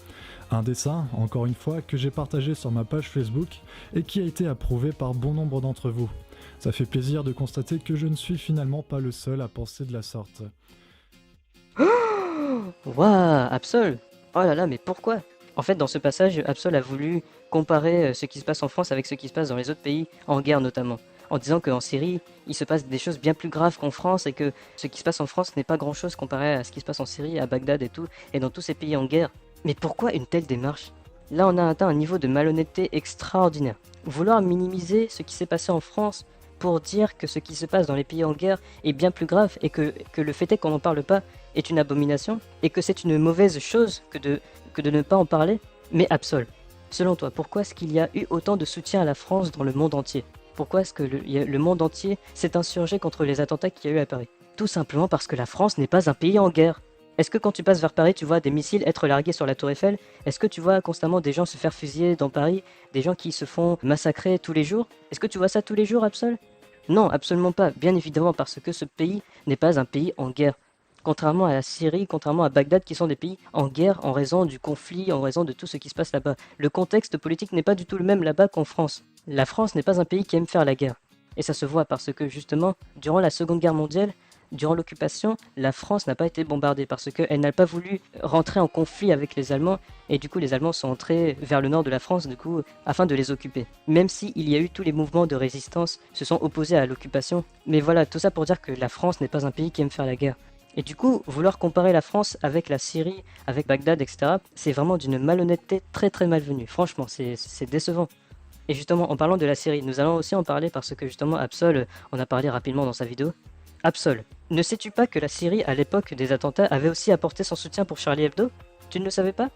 Un dessin, encore une fois, que j'ai partagé sur ma page Facebook et qui a été approuvé par bon nombre d'entre vous. Ça fait plaisir de constater que je ne suis finalement pas le seul à penser de la sorte. Waouh, Absol! Oh là là, mais pourquoi? En fait, dans ce passage, Absol a voulu comparer ce qui se passe en France avec ce qui se passe dans les autres pays, en guerre notamment, en disant qu'en Syrie, il se passe des choses bien plus graves qu'en France et que ce qui se passe en France n'est pas grand-chose comparé à ce qui se passe en Syrie, à Bagdad et tout, et dans tous ces pays en guerre. Mais pourquoi une telle démarche? Là, on a atteint un niveau de malhonnêteté extraordinaire. Vouloir minimiser ce qui s'est passé en France pour dire que ce qui se passe dans les pays en guerre est bien plus grave et que le fait est qu'on n'en parle pas est une abomination et que c'est une mauvaise chose que de ne pas en parler. Mais Absol, selon toi, pourquoi est-ce qu'il y a eu autant de soutien à la France dans le monde entier? Pourquoi est-ce que le monde entier s'est insurgé contre les attentats qu'il y a eu à Paris? Tout simplement parce que la France n'est pas un pays en guerre. Est-ce que quand tu passes vers Paris, tu vois des missiles être largués sur la Tour Eiffel? Est-ce que tu vois constamment des gens se faire fusiller dans Paris? Des gens qui se font massacrer tous les jours? Est-ce que tu vois ça tous les jours, Absol? Non, absolument pas. Bien évidemment, parce que ce pays n'est pas un pays en guerre. Contrairement à la Syrie, contrairement à Bagdad, qui sont des pays en guerre en raison du conflit, en raison de tout ce qui se passe là-bas. Le contexte politique n'est pas du tout le même là-bas qu'en France. La France n'est pas un pays qui aime faire la guerre. Et ça se voit parce que justement, durant la Seconde Guerre mondiale, durant l'occupation, la France n'a pas été bombardée parce qu'elle n'a pas voulu rentrer en conflit avec les Allemands et du coup les Allemands sont entrés vers le nord de la France du coup afin de les occuper. Même s'il y a eu tous les mouvements de résistance se sont opposés à l'occupation. Mais voilà, tout ça pour dire que la France n'est pas un pays qui aime faire la guerre. Et du coup, vouloir comparer la France avec la Syrie, avec Bagdad, etc., c'est vraiment d'une malhonnêteté très très malvenue. Franchement, c'est décevant. Et justement, en parlant de la Syrie, nous allons aussi en parler parce que justement Absol en a parlé rapidement dans sa vidéo. Absol, ne sais-tu pas que la Syrie, à l'époque des attentats, avait aussi apporté son soutien pour Charlie Hebdo? Tu ne le savais pas?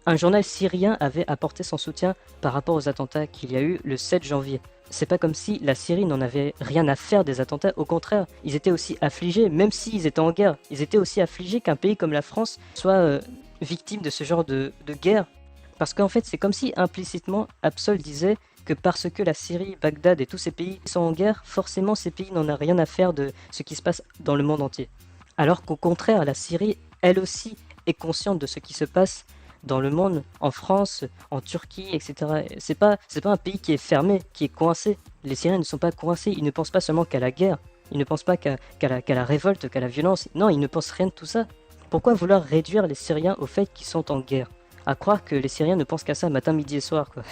Un journal syrien avait apporté son soutien par rapport aux attentats qu'il y a eu le 7 janvier. C'est pas comme si la Syrie n'en avait rien à faire des attentats, au contraire, ils étaient aussi affligés, même s'ils étaient en guerre, ils étaient aussi affligés qu'un pays comme la France soit victime de ce genre de guerre. Parce qu'en fait, c'est comme si implicitement Absol disait que parce que la Syrie, Bagdad et tous ces pays sont en guerre, forcément ces pays n'en ont rien à faire de ce qui se passe dans le monde entier. Alors qu'au contraire, la Syrie, elle aussi, est consciente de ce qui se passe dans le monde, en France, en Turquie, etc. C'est pas un pays qui est fermé, qui est coincé. Les Syriens ne sont pas coincés, ils ne pensent pas seulement qu'à la guerre, ils ne pensent pas qu'à la révolte, qu'à la violence. Non, ils ne pensent rien de tout ça. Pourquoi vouloir réduire les Syriens au fait qu'ils sont en guerre? À croire que les Syriens ne pensent qu'à ça matin, midi et soir, quoi.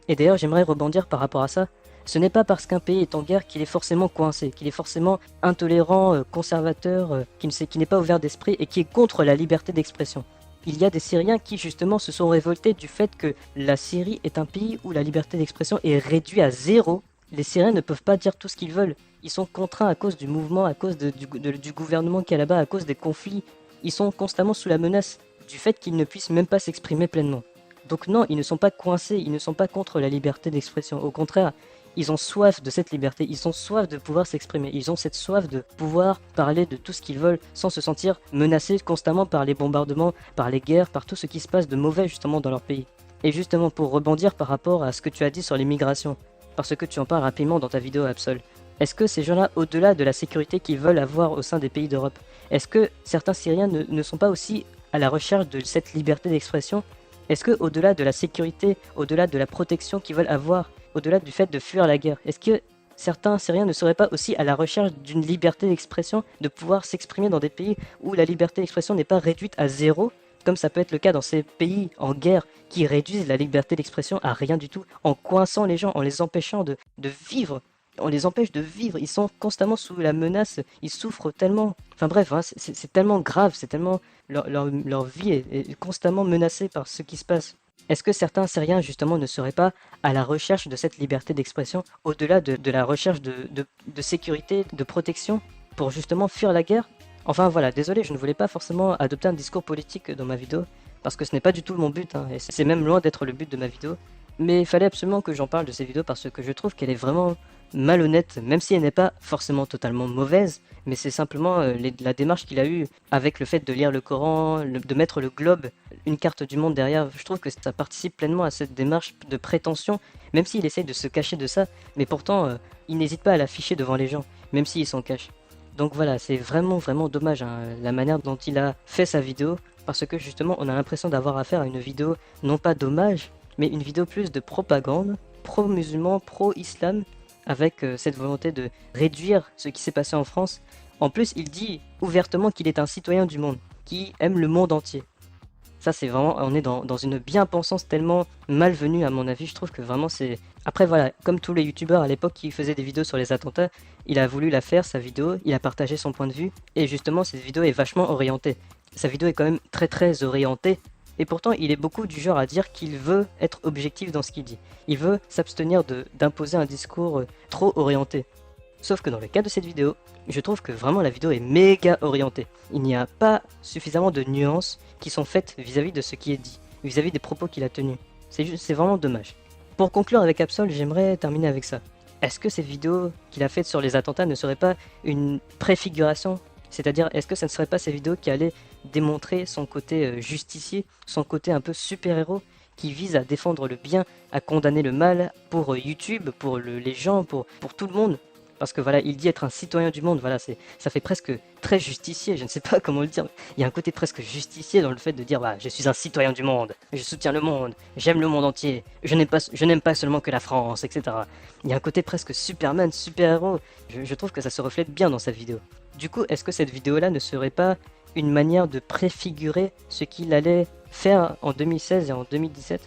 Et d'ailleurs, j'aimerais rebondir par rapport à ça. Ce n'est pas parce qu'un pays est en guerre qu'il est forcément coincé, qu'il est forcément intolérant, conservateur, qui n'est pas ouvert d'esprit et qui est contre la liberté d'expression. Il y a des Syriens qui justement se sont révoltés du fait que la Syrie est un pays où la liberté d'expression est réduite à zéro. Les Syriens ne peuvent pas dire tout ce qu'ils veulent. Ils sont contraints à cause du mouvement, à cause du gouvernement qui est là-bas, à cause des conflits. Ils sont constamment sous la menace du fait qu'ils ne puissent même pas s'exprimer pleinement. Donc non, ils ne sont pas coincés, ils ne sont pas contre la liberté d'expression. Au contraire, ils ont soif de cette liberté, ils ont soif de pouvoir s'exprimer, ils ont cette soif de pouvoir parler de tout ce qu'ils veulent sans se sentir menacés constamment par les bombardements, par les guerres, par tout ce qui se passe de mauvais justement dans leur pays. Et justement pour rebondir par rapport à ce que tu as dit sur l'immigration, parce que tu en parles rapidement dans ta vidéo Absol, est-ce que ces gens-là, au-delà de la sécurité qu'ils veulent avoir au sein des pays d'Europe, est-ce que certains Syriens ne sont pas aussi à la recherche de cette liberté d'expression? Est-ce que au-delà de la sécurité, au-delà de la protection qu'ils veulent avoir, au-delà du fait de fuir la guerre, est-ce que certains Syriens ne seraient pas aussi à la recherche d'une liberté d'expression, de pouvoir s'exprimer dans des pays où la liberté d'expression n'est pas réduite à zéro, comme ça peut être le cas dans ces pays en guerre qui réduisent la liberté d'expression à rien du tout, en coinçant les gens, en les empêchant de vivre? On les empêche de vivre, ils sont constamment sous la menace, ils souffrent tellement. Enfin bref, hein, c'est tellement grave, c'est tellement leur vie est constamment menacée par ce qui se passe. Est-ce que certains Syriens justement ne seraient pas à la recherche de cette liberté d'expression, au-delà de la recherche de sécurité, de protection, pour justement fuir la guerre? Enfin voilà, désolé, je ne voulais pas forcément adopter un discours politique dans ma vidéo, parce que ce n'est pas du tout mon but, hein, et c'est même loin d'être le but de ma vidéo. Mais il fallait absolument que j'en parle de ces vidéos parce que je trouve qu'elle est vraiment malhonnête, même si elle n'est pas forcément totalement mauvaise, mais c'est simplement la démarche qu'il a eue avec le fait de lire le Coran, de mettre le globe, une carte du monde derrière. Je trouve que ça participe pleinement à cette démarche de prétention, même s'il essaye de se cacher de ça, mais pourtant il n'hésite pas à l'afficher devant les gens, même s'il s'en cache. Donc voilà, c'est vraiment dommage hein, la manière dont il a fait sa vidéo, parce que justement on a l'impression d'avoir affaire à une vidéo non pas d'hommage, mais une vidéo plus de propagande, pro-musulman, pro-islam, avec cette volonté de réduire ce qui s'est passé en France. En plus, il dit ouvertement qu'il est un citoyen du monde, qui aime le monde entier. Ça, c'est vraiment, on est dans une bien-pensance tellement malvenue à mon avis, je trouve que vraiment c'est... Après voilà, comme tous les youtubeurs à l'époque qui faisaient des vidéos sur les attentats, il a voulu la faire, sa vidéo, il a partagé son point de vue, et justement cette vidéo est vachement orientée. Sa vidéo est quand même très orientée, et pourtant il est beaucoup du genre à dire qu'il veut être objectif dans ce qu'il dit. Il veut s'abstenir d'imposer un discours trop orienté. Sauf que dans le cas de cette vidéo, je trouve que vraiment la vidéo est méga orientée. Il n'y a pas suffisamment de nuances qui sont faites vis-à-vis de ce qui est dit, vis-à-vis des propos qu'il a tenus. C'est vraiment dommage. Pour conclure avec Absol, j'aimerais terminer avec ça. Est-ce que cette vidéo qu'il a faite sur les attentats ne serait pas une préfiguration? C'est-à-dire, est-ce que ça ne serait pas ces vidéos qui allaient démontrer son côté justicier, son côté un peu super-héros, qui vise à défendre le bien, à condamner le mal pour YouTube, pour les gens, pour tout le monde? Parce que voilà, il dit être un citoyen du monde, voilà, ça fait presque très justicier, je ne sais pas comment le dire. Il y a un côté presque justicier dans le fait de dire, bah, je suis un citoyen du monde, je soutiens le monde, j'aime le monde entier, je n'aime pas seulement que la France, etc. Il y a un côté presque Superman, super-héros, je trouve que ça se reflète bien dans sa vidéo. Du coup, est-ce que cette vidéo-là ne serait pas une manière de préfigurer ce qu'il allait faire en 2016 et en 2017?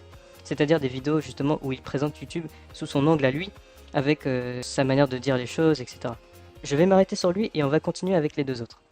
C'est-à-dire des vidéos justement où il présente YouTube sous son angle à lui, avec sa manière de dire les choses, etc. Je vais m'arrêter sur lui et on va continuer avec les deux autres.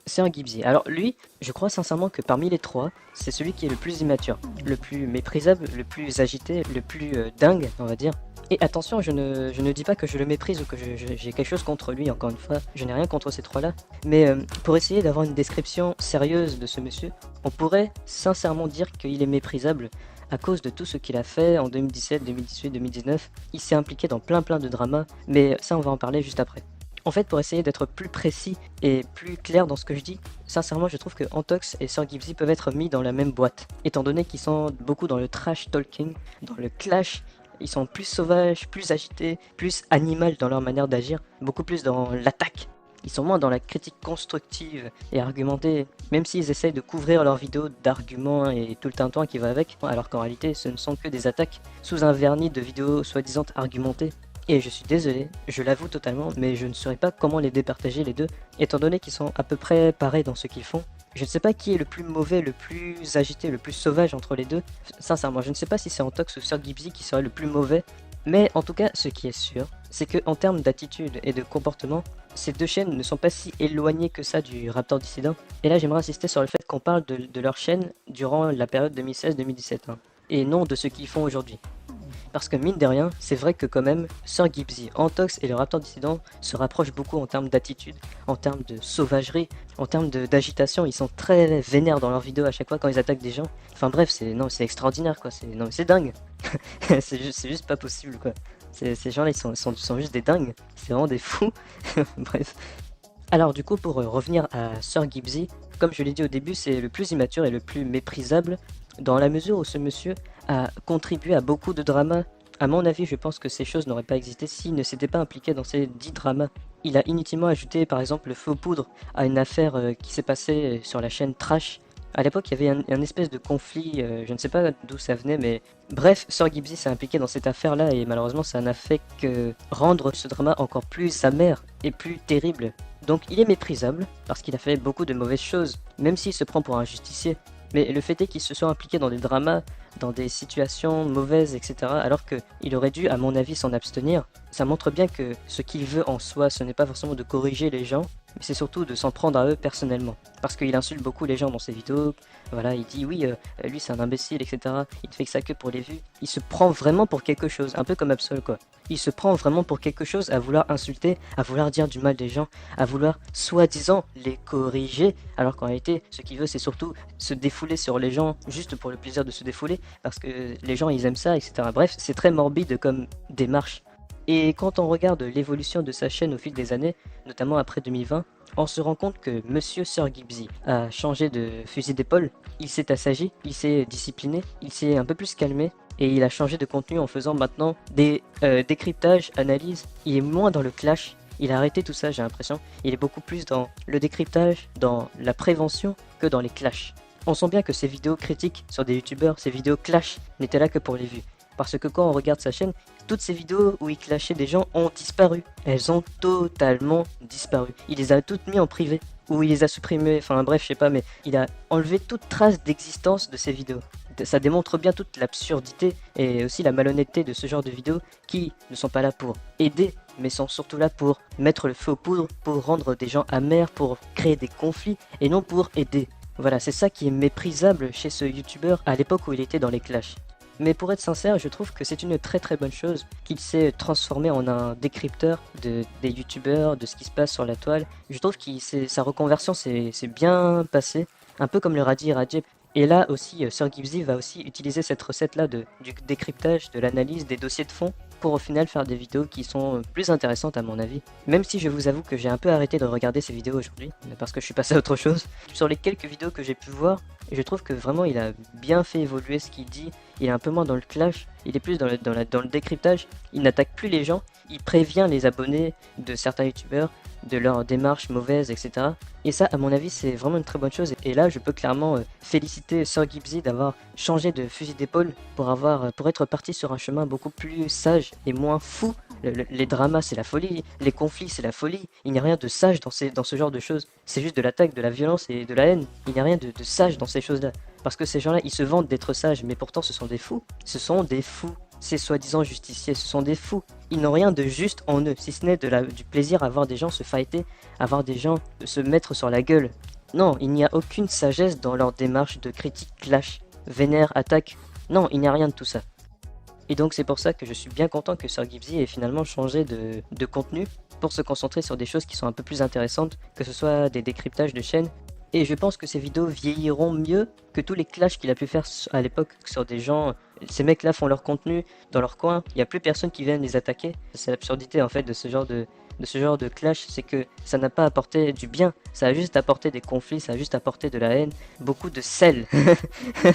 Sir Gibbsy. Alors lui, je crois sincèrement que parmi les trois, c'est celui qui est le plus immature, le plus méprisable, le plus agité, le plus dingue, on va dire. Et attention, je ne dis pas que je le méprise ou que j'ai quelque chose contre lui, encore une fois, je n'ai rien contre ces trois-là. Mais pour essayer d'avoir une description sérieuse de ce monsieur, on pourrait sincèrement dire qu'il est méprisable à cause de tout ce qu'il a fait en 2017, 2018, 2019. Il s'est impliqué dans plein de dramas, mais ça on va en parler juste après. En fait, pour essayer d'être plus précis et plus clair dans ce que je dis, sincèrement je trouve que Antox et Sir Gibbsy peuvent être mis dans la même boîte, étant donné qu'ils sont beaucoup dans le trash talking, dans le clash. Ils sont plus sauvages, plus agités, plus animal dans leur manière d'agir, beaucoup plus dans l'attaque. Ils sont moins dans la critique constructive et argumentée, même s'ils essayent de couvrir leurs vidéos d'arguments et tout le tintouin qui va avec, alors qu'en réalité ce ne sont que des attaques sous un vernis de vidéos soi-disant argumentées. Et je suis désolé, je l'avoue totalement, mais je ne saurais pas comment les départager les deux, étant donné qu'ils sont à peu près pareils dans ce qu'ils font. Je ne sais pas qui est le plus mauvais, le plus agité, le plus sauvage entre les deux. Sincèrement, je ne sais pas si c'est Antox ou Sir Gibbsy qui serait le plus mauvais. Mais en tout cas, ce qui est sûr, c'est qu'en termes d'attitude et de comportement, ces deux chaînes ne sont pas si éloignées que ça du Raptor Dissident. Et là, j'aimerais insister sur le fait qu'on parle de leur chaîne durant la période 2016-2017, hein, et non de ce qu'ils font aujourd'hui. Parce que mine de rien, c'est vrai que quand même, Sir Gibbsy, Antox et le Raptor Dissident se rapprochent beaucoup en termes d'attitude, en termes de sauvagerie, en termes d'agitation. Ils sont très vénères dans leurs vidéos à chaque fois quand ils attaquent des gens. Enfin bref, c'est extraordinaire quoi, c'est dingue. c'est juste pas possible quoi. Ces gens là ils sont juste des dingues, c'est vraiment des fous. Bref. Alors du coup pour revenir à Sir Gibbsy, comme je l'ai dit au début, c'est le plus immature et le plus méprisable, dans la mesure où ce monsieur a contribué à beaucoup de dramas. À mon avis, je pense que ces choses n'auraient pas existé s'il ne s'était pas impliqué dans ces 10 dramas. Il a inutilement ajouté par exemple le faux poudre à une affaire qui s'est passée sur la chaîne Trash, À l'époque, il y avait un espèce de conflit, je ne sais pas d'où ça venait, mais bref, Sir Gibbsy s'est impliqué dans cette affaire-là et malheureusement, ça n'a fait que rendre ce drama encore plus amer et plus terrible. Donc, il est méprisable parce qu'il a fait beaucoup de mauvaises choses, même s'il se prend pour un justicier. Mais le fait est qu'il se soit impliqué dans des dramas, dans des situations mauvaises, etc., alors qu'il aurait dû, à mon avis, s'en abstenir. Ça montre bien que ce qu'il veut en soi, ce n'est pas forcément de corriger les gens, mais c'est surtout de s'en prendre à eux personnellement. Parce qu'il insulte beaucoup les gens dans ses vidéos, voilà, il dit oui, lui c'est un imbécile, etc., il ne fait que ça que pour les vues. Il se prend vraiment pour quelque chose, un peu comme Absol quoi. Il se prend vraiment pour quelque chose à vouloir insulter, à vouloir dire du mal des gens, à vouloir soi-disant les corriger, alors qu'en réalité, ce qu'il veut c'est surtout se défouler sur les gens, juste pour le plaisir de se défouler, parce que les gens ils aiment ça, etc. Bref, c'est très morbide comme démarche. Et quand on regarde l'évolution de sa chaîne au fil des années, notamment après 2020, on se rend compte que Monsieur Sir Gibbsy a changé de fusil d'épaule, il s'est assagi, il s'est discipliné, il s'est un peu plus calmé, et il a changé de contenu en faisant maintenant des décryptages, analyses, il est moins dans le clash, il a arrêté tout ça j'ai l'impression, il est beaucoup plus dans le décryptage, dans la prévention que dans les clashs. On sent bien que ces vidéos critiques sur des youtubeurs, ces vidéos clash, n'étaient là que pour les vues. Parce que quand on regarde sa chaîne, toutes ces vidéos où il clashait des gens ont disparu. Elles ont totalement disparu. Il les a toutes mis en privé. Ou il les a supprimées, enfin bref, je sais pas, mais il a enlevé toute trace d'existence de ces vidéos. Ça démontre bien toute l'absurdité et aussi la malhonnêteté de ce genre de vidéos qui ne sont pas là pour aider, mais sont surtout là pour mettre le feu aux poudres, pour rendre des gens amers, pour créer des conflits et non pour aider. Voilà, c'est ça qui est méprisable chez ce youtubeur à l'époque où il était dans les clashs. Mais pour être sincère, je trouve que c'est une très très bonne chose qu'il s'est transformé en un décrypteur des youtubeurs, de ce qui se passe sur la toile. Je trouve que sa reconversion s'est bien passée, un peu comme le Radhi Rajep. Et là aussi, Sir Gibbsy va aussi utiliser cette recette-là du décryptage, de l'analyse des dossiers de fond pour au final faire des vidéos qui sont plus intéressantes à mon avis. Même si je vous avoue que j'ai un peu arrêté de regarder ces vidéos aujourd'hui, parce que je suis passé à autre chose. Sur les quelques vidéos que j'ai pu voir, je trouve que vraiment il a bien fait évoluer ce qu'il dit, il est un peu moins dans le clash, il est plus dans le décryptage, il n'attaque plus les gens, il prévient les abonnés de certains youtubeurs, de leurs démarches mauvaises, etc. Et ça, à mon avis, c'est vraiment une très bonne chose. Et là, je peux clairement féliciter Sir Gibbsy d'avoir changé de fusil d'épaule pour être parti sur un chemin beaucoup plus sage et moins fou. Les dramas, c'est la folie. Les conflits, c'est la folie. Il n'y a rien de sage dans ce genre de choses. C'est juste de l'attaque, de la violence et de la haine. Il n'y a rien de sage dans ces choses-là. Parce que ces gens-là, ils se vantent d'être sages, mais pourtant, ce sont des fous. Ce sont des fous. Ces soi-disant justiciers, ce sont des fous. Ils n'ont rien de juste en eux, si ce n'est du plaisir à voir des gens se fighter, à voir des gens se mettre sur la gueule. Non, il n'y a aucune sagesse dans leur démarche de critique, clash, vénère, attaque. Non, il n'y a rien de tout ça. Et donc c'est pour ça que je suis bien content que Sir Gibbsy ait finalement changé de contenu pour se concentrer sur des choses qui sont un peu plus intéressantes, que ce soit des décryptages de chaînes. Et je pense que ces vidéos vieilliront mieux que tous les clashs qu'il a pu faire à l'époque sur des gens. Ces mecs là font leur contenu dans leur coin, il n'y a plus personne qui vienne les attaquer. C'est l'absurdité en fait de ce genre de clash, c'est que ça n'a pas apporté du bien, ça a juste apporté des conflits, ça a juste apporté de la haine, beaucoup de sel.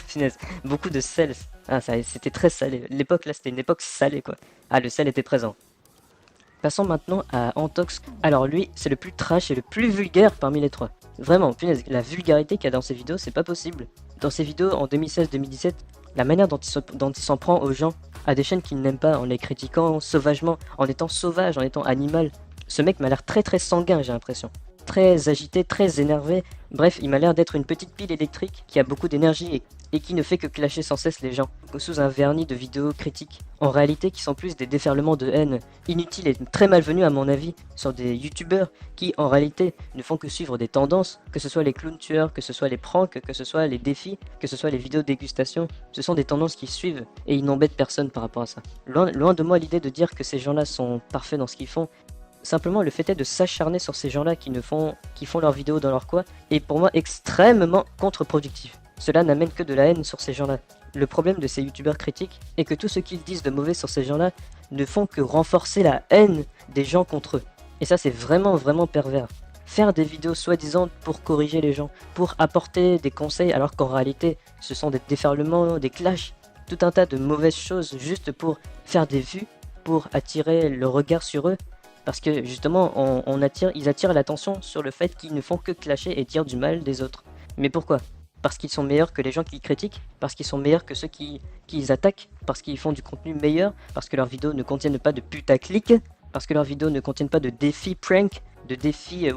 Finesse, beaucoup de sel. Ah, c'était très salé. L'époque là, c'était une époque salée quoi. Ah, le sel était présent. Passons maintenant à Antox. Alors lui, c'est le plus trash et le plus vulgaire parmi les trois. Vraiment, punaise, la vulgarité qu'il y a dans ses vidéos, c'est pas possible. Dans ses vidéos en 2016-2017, la manière dont il s'en prend aux gens, à des chaînes qu'il n'aime pas, en les critiquant sauvagement, en étant sauvage, en étant animal. Ce mec m'a l'air très très sanguin, j'ai l'impression. Très agité, très énervé. Bref, il m'a l'air d'être une petite pile électrique qui a beaucoup d'énergie et qui ne fait que clasher sans cesse les gens, sous un vernis de vidéos critiques. En réalité, qui sont plus des déferlements de haine inutiles et très malvenus à mon avis, sur des youtubeurs qui en réalité ne font que suivre des tendances, que ce soit les clowns tueurs, que ce soit les pranks, que ce soit les défis, que ce soit les vidéos dégustation. Ce sont des tendances qui suivent et ils n'embêtent personne par rapport à ça. Loin de moi l'idée de dire que ces gens-là sont parfaits dans ce qu'ils font. Simplement, le fait est de s'acharner sur ces gens-là qui font leurs vidéos dans leur coin est pour moi extrêmement contre-productif. Cela n'amène que de la haine sur ces gens-là. Le problème de ces youtubeurs critiques est que tout ce qu'ils disent de mauvais sur ces gens-là ne font que renforcer la haine des gens contre eux. Et ça, c'est vraiment vraiment pervers. Faire des vidéos soi-disant pour corriger les gens, pour apporter des conseils alors qu'en réalité, ce sont des déferlements, des clashs, tout un tas de mauvaises choses juste pour faire des vues, pour attirer le regard sur eux. Parce que justement, ils attirent l'attention sur le fait qu'ils ne font que clasher et dire du mal des autres. Mais pourquoi ? parce qu'ils sont meilleurs que les gens qui critiquent, parce qu'ils sont meilleurs que ceux qui attaquent, parce qu'ils font du contenu meilleur, parce que leurs vidéos ne contiennent pas de putaclic, parce que leurs vidéos ne contiennent pas de défis prank, de défis,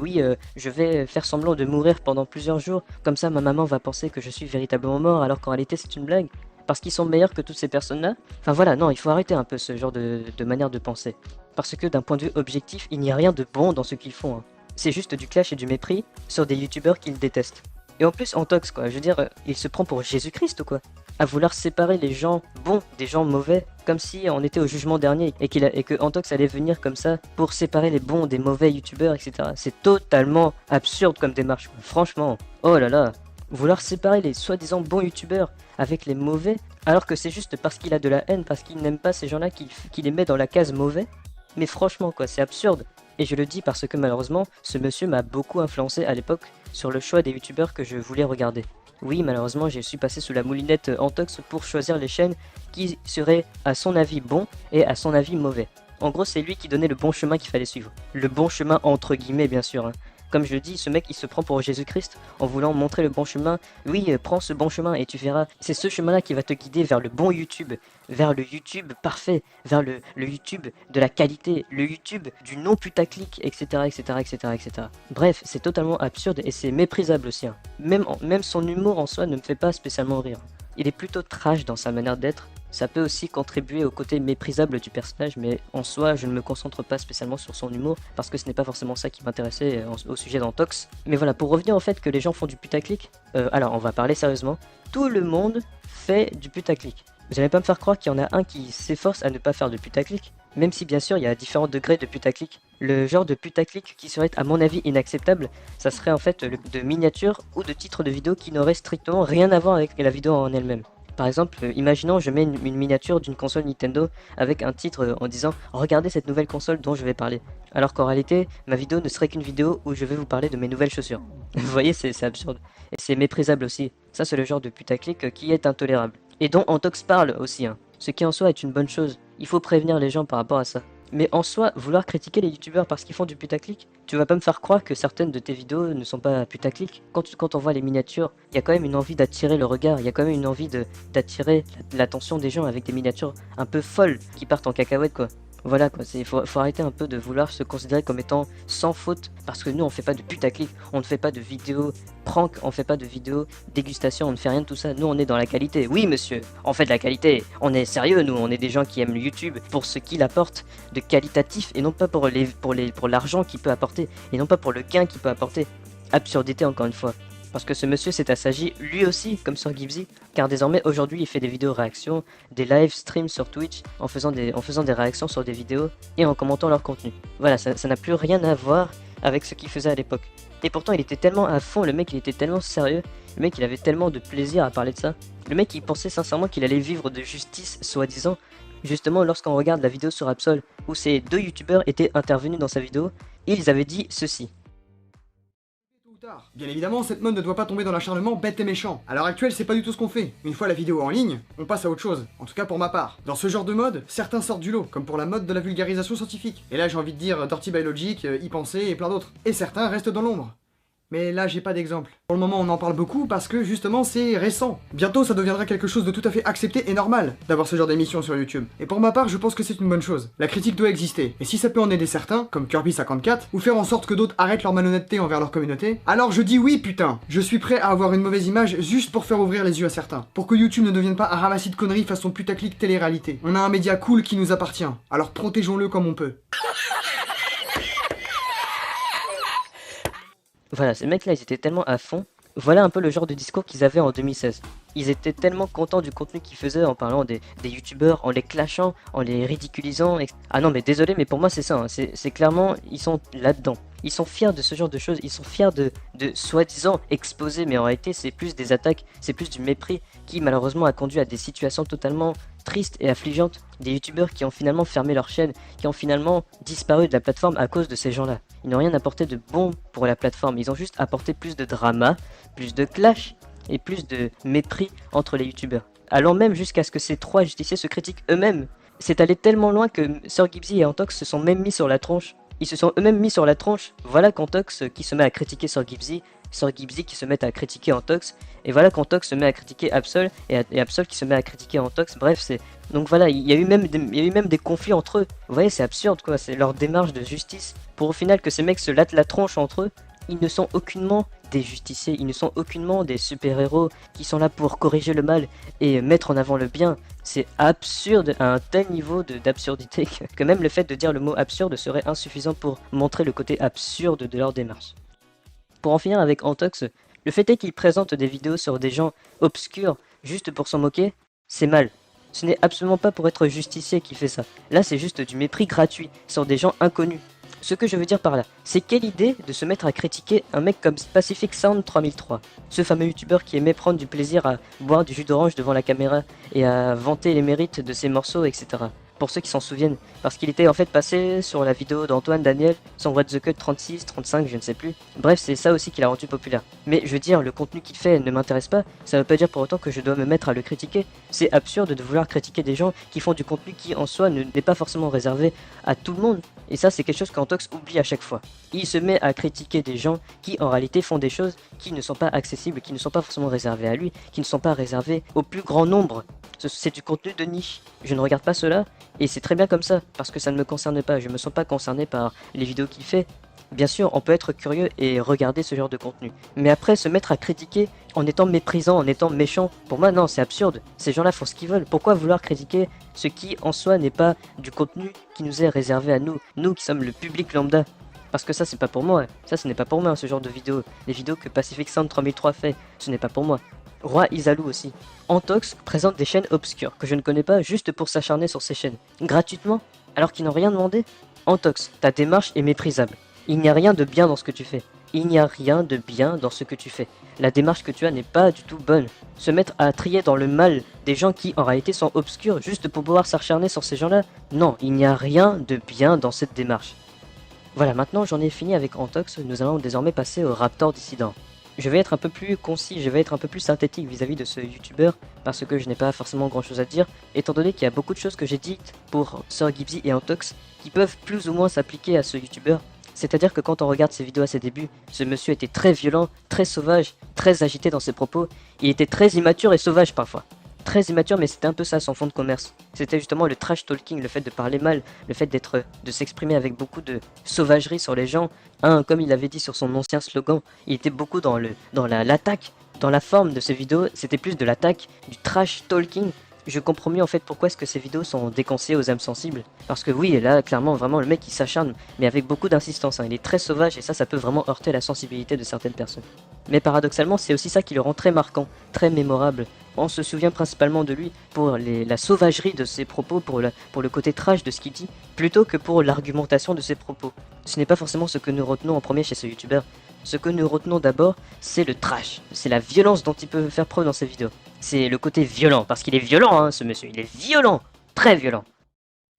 je vais faire semblant de mourir pendant plusieurs jours, comme ça ma maman va penser que je suis véritablement mort alors qu'en réalité c'est une blague. Parce qu'ils sont meilleurs que toutes ces personnes-là. Enfin voilà, non, il faut arrêter un peu ce genre de manière de penser. Parce que d'un point de vue objectif, il n'y a rien de bon dans ce qu'ils font. Hein. C'est juste du clash et du mépris sur des youtubeurs qu'ils détestent. Et en plus, Antox, quoi, je veux dire, il se prend pour Jésus-Christ ou quoi? À vouloir séparer les gens bons des gens mauvais, comme si on était au jugement dernier, et que Antox allait venir comme ça pour séparer les bons des mauvais youtubeurs, etc. C'est totalement absurde comme démarche, quoi. Franchement, oh là là. Vouloir séparer les soi-disant bons youtubeurs avec les mauvais, alors que c'est juste parce qu'il a de la haine, parce qu'il n'aime pas ces gens-là qui les met dans la case mauvais. Mais franchement quoi, c'est absurde. Et je le dis parce que malheureusement, ce monsieur m'a beaucoup influencé à l'époque sur le choix des youtubeurs que je voulais regarder. Oui, malheureusement, je suis passé sous la moulinette Antox pour choisir les chaînes qui seraient à son avis bons et à son avis mauvais. En gros, c'est lui qui donnait le bon chemin qu'il fallait suivre. Le bon chemin entre guillemets, bien sûr. Hein. Comme je le dis, ce mec il se prend pour Jésus-Christ en voulant montrer le bon chemin. Oui, prends ce bon chemin et tu verras. C'est ce chemin-là qui va te guider vers le bon YouTube, vers le YouTube parfait, vers le YouTube de la qualité, le YouTube du non putaclic, etc., etc., etc., etc. Bref, c'est totalement absurde et c'est méprisable aussi. Hein. Même son humour en soi ne me fait pas spécialement rire. Il est plutôt trash dans sa manière d'être. Ça peut aussi contribuer au côté méprisable du personnage, mais en soi, je ne me concentre pas spécialement sur son humour, parce que ce n'est pas forcément ça qui m'intéressait au sujet d'Antox. Mais voilà, pour revenir au fait que les gens font du putaclic, alors on va parler sérieusement, tout le monde fait du putaclic. Vous n'allez pas me faire croire qu'il y en a un qui s'efforce à ne pas faire de putaclic, même si bien sûr il y a différents degrés de putaclic. Le genre de putaclic qui serait à mon avis inacceptable, ça serait en fait de miniatures ou de titres de vidéos qui n'auraient strictement rien à voir avec la vidéo en elle-même. Par exemple, imaginons je mets une miniature d'une console Nintendo avec un titre en disant « Regardez cette nouvelle console dont je vais parler ». Alors qu'en réalité, ma vidéo ne serait qu'une vidéo où je vais vous parler de mes nouvelles chaussures. Vous voyez, c'est absurde. Et c'est méprisable aussi. Ça, c'est le genre de putaclic qui est intolérable. Et dont Antox parle aussi, hein. Ce qui en soi est une bonne chose. Il faut prévenir les gens par rapport à ça. Mais en soi, vouloir critiquer les youtubeurs parce qu'ils font du putaclic, tu vas pas me faire croire que certaines de tes vidéos ne sont pas putaclic. Quand on voit les miniatures, il y a quand même une envie d'attirer le regard, il y a quand même une envie d'attirer l'attention des gens avec des miniatures un peu folles qui partent en cacahuète quoi. Voilà quoi, faut arrêter un peu de vouloir se considérer comme étant sans faute, parce que nous on fait pas de putaclic, on ne fait pas de vidéos prank, on fait pas de vidéos dégustation, on ne fait rien de tout ça, nous on est dans la qualité, oui monsieur, on fait de la qualité, on est sérieux nous, on est des gens qui aiment le YouTube pour ce qu'il apporte de qualitatif et non pas pour l'argent qu'il peut apporter, et non pas pour le gain qu'il peut apporter. Absurdité encore une fois. Parce que ce monsieur s'est assagi lui aussi, comme sur Gibzy, car désormais aujourd'hui il fait des vidéos réactions, des live streams sur Twitch, en faisant des réactions sur des vidéos et en commentant leur contenu. Voilà, ça n'a plus rien à voir avec ce qu'il faisait à l'époque. Et pourtant il était tellement à fond, le mec il était tellement sérieux, le mec il avait tellement de plaisir à parler de ça. Le mec il pensait sincèrement qu'il allait vivre de justice, soi-disant, justement lorsqu'on regarde la vidéo sur Absol, où ces deux youtubeurs étaient intervenus dans sa vidéo, ils avaient dit ceci. Bien évidemment, cette mode ne doit pas tomber dans l'acharnement bête et méchant. À l'heure actuelle, c'est pas du tout ce qu'on fait. Une fois la vidéo en ligne, on passe à autre chose. En tout cas pour ma part. Dans ce genre de mode, certains sortent du lot, comme pour la mode de la vulgarisation scientifique. Et là, j'ai envie de dire Dirty Biologic, y-penser et plein d'autres. Et certains restent dans l'ombre. Mais là, j'ai pas d'exemple. Pour le moment, on en parle beaucoup parce que justement, c'est récent. Bientôt, ça deviendra quelque chose de tout à fait accepté et normal d'avoir ce genre d'émission sur YouTube. Et pour ma part, je pense que c'est une bonne chose. La critique doit exister. Et si ça peut en aider certains, comme Kirby54, ou faire en sorte que d'autres arrêtent leur malhonnêteté envers leur communauté, alors je dis oui, putain. Je suis prêt à avoir une mauvaise image juste pour faire ouvrir les yeux à certains. Pour que YouTube ne devienne pas un ramassis de conneries façon putaclic télé-réalité. On a un média cool qui nous appartient. Alors protégeons-le comme on peut. Voilà, ces mecs-là, ils étaient tellement à fond. Voilà un peu le genre de discours qu'ils avaient en 2016. Ils étaient tellement contents du contenu qu'ils faisaient en parlant des youtubeurs, en les clashant, en les ridiculisant. Ah non, mais désolé, mais pour moi c'est ça. Hein. C'est clairement, ils sont là-dedans. Ils sont fiers de ce genre de choses. Ils sont fiers de soi-disant exposer, mais en réalité c'est plus des attaques, c'est plus du mépris qui malheureusement a conduit à des situations totalement tristes et affligeantes. Des youtubeurs qui ont finalement fermé leur chaîne, qui ont finalement disparu de la plateforme à cause de ces gens-là. Ils n'ont rien apporté de bon pour la plateforme, ils ont juste apporté plus de drama, plus de clash et plus de mépris entre les youtubeurs. Allant même jusqu'à ce que ces trois justiciers se critiquent eux-mêmes. C'est allé tellement loin que Sir Gibzy et Antox se sont même mis sur la tronche. Ils se sont eux-mêmes mis sur la tronche. Voilà qu'Antox, qui se met à critiquer Sir Gibzy, Sir Gibbsy qui se mettent à critiquer Antox, et voilà qu'Antox se met à critiquer Absol, et Absol qui se met à critiquer Antox, bref, c'est... Donc voilà, il y a eu même des conflits entre eux. Vous voyez, c'est absurde quoi, c'est leur démarche de justice, pour au final que ces mecs se lattent la tronche entre eux. Ils ne sont aucunement des justiciers, ils ne sont aucunement des super-héros qui sont là pour corriger le mal et mettre en avant le bien. C'est absurde à un tel niveau d'absurdité que même le fait de dire le mot absurde serait insuffisant pour montrer le côté absurde de leur démarche. Pour en finir avec Antox, le fait est qu'il présente des vidéos sur des gens obscurs juste pour s'en moquer, c'est mal. Ce n'est absolument pas pour être justicier qu'il fait ça. Là, c'est juste du mépris gratuit sur des gens inconnus. Ce que je veux dire par là, c'est quelle idée de se mettre à critiquer un mec comme Pacific Sound 3003, ce fameux youtubeur qui aimait prendre du plaisir à boire du jus d'orange devant la caméra et à vanter les mérites de ses morceaux, etc. Pour ceux qui s'en souviennent, parce qu'il était en fait passé sur la vidéo d'Antoine Daniel, son What the Cut 36, 35, je ne sais plus. Bref, c'est ça aussi qui l'a rendu populaire. Mais je veux dire, le contenu qu'il fait ne m'intéresse pas, ça veut pas dire pour autant que je dois me mettre à le critiquer. C'est absurde de vouloir critiquer des gens qui font du contenu qui en soi n'est pas forcément réservé à tout le monde. Et ça, c'est quelque chose qu'Antox oublie à chaque fois. Il se met à critiquer des gens qui en réalité font des choses qui ne sont pas accessibles, qui ne sont pas forcément réservées à lui, qui ne sont pas réservées au plus grand nombre. C'est du contenu de niche. Je ne regarde pas cela, et c'est très bien comme ça, parce que ça ne me concerne pas. Je me sens pas concerné par les vidéos qu'il fait. Bien sûr, on peut être curieux et regarder ce genre de contenu. Mais après, se mettre à critiquer en étant méprisant, en étant méchant, pour moi, non, c'est absurde. Ces gens-là font ce qu'ils veulent. Pourquoi vouloir critiquer ce qui, en soi, n'est pas du contenu qui nous est réservé à nous, nous qui sommes le public lambda? Parce que ça, c'est pas pour moi. Ça, ce n'est pas pour moi, ce genre de vidéos. Les vidéos que Pacific Sound 3003 fait, ce n'est pas pour moi. Roi Isalou aussi. Antox présente des chaînes obscures que je ne connais pas juste pour s'acharner sur ces chaînes. Gratuitement, alors qu'ils n'ont rien demandé. Antox, ta démarche est méprisable. Il n'y a rien de bien dans ce que tu fais. Il n'y a rien de bien dans ce que tu fais. La démarche que tu as n'est pas du tout bonne. Se mettre à trier dans le mal des gens qui en réalité sont obscurs juste pour pouvoir s'acharner sur ces gens-là, non, il n'y a rien de bien dans cette démarche. Voilà, maintenant j'en ai fini avec Antox, nous allons désormais passer au Raptor Dissident. Je vais être un peu plus concis, je vais être un peu plus synthétique vis-à-vis de ce youtubeur, parce que je n'ai pas forcément grand chose à dire, étant donné qu'il y a beaucoup de choses que j'ai dites pour Sir Gibbsy et Antox qui peuvent plus ou moins s'appliquer à ce youtubeur. C'est-à-dire que quand on regarde ses vidéos à ses débuts, ce monsieur était très violent, très sauvage, très agité dans ses propos, il était très immature et sauvage parfois. Très immature, mais c'était un peu ça son fond de commerce. C'était justement le trash talking, le fait de parler mal, le fait de s'exprimer avec beaucoup de sauvagerie sur les gens. Comme il avait dit sur son ancien slogan, il était beaucoup dans l'attaque, dans la forme de ses vidéos, c'était plus de l'attaque, du trash talking. Je comprends mieux en fait pourquoi est-ce que ces vidéos sont déconseillées aux âmes sensibles. Parce que oui, là, clairement, vraiment, le mec il s'acharne, mais avec beaucoup d'insistance. Il est très sauvage et ça peut vraiment heurter la sensibilité de certaines personnes. Mais paradoxalement, c'est aussi ça qui le rend très marquant, très mémorable. On se souvient principalement de lui pour la sauvagerie de ses propos, pour le côté trash de ce qu'il dit, plutôt que pour l'argumentation de ses propos. Ce n'est pas forcément ce que nous retenons en premier chez ce youtubeur. Ce que nous retenons d'abord, c'est le trash. C'est la violence dont il peut faire preuve dans ses vidéos. C'est le côté violent, parce qu'il est violent, hein, ce monsieur. Il est violent, très violent.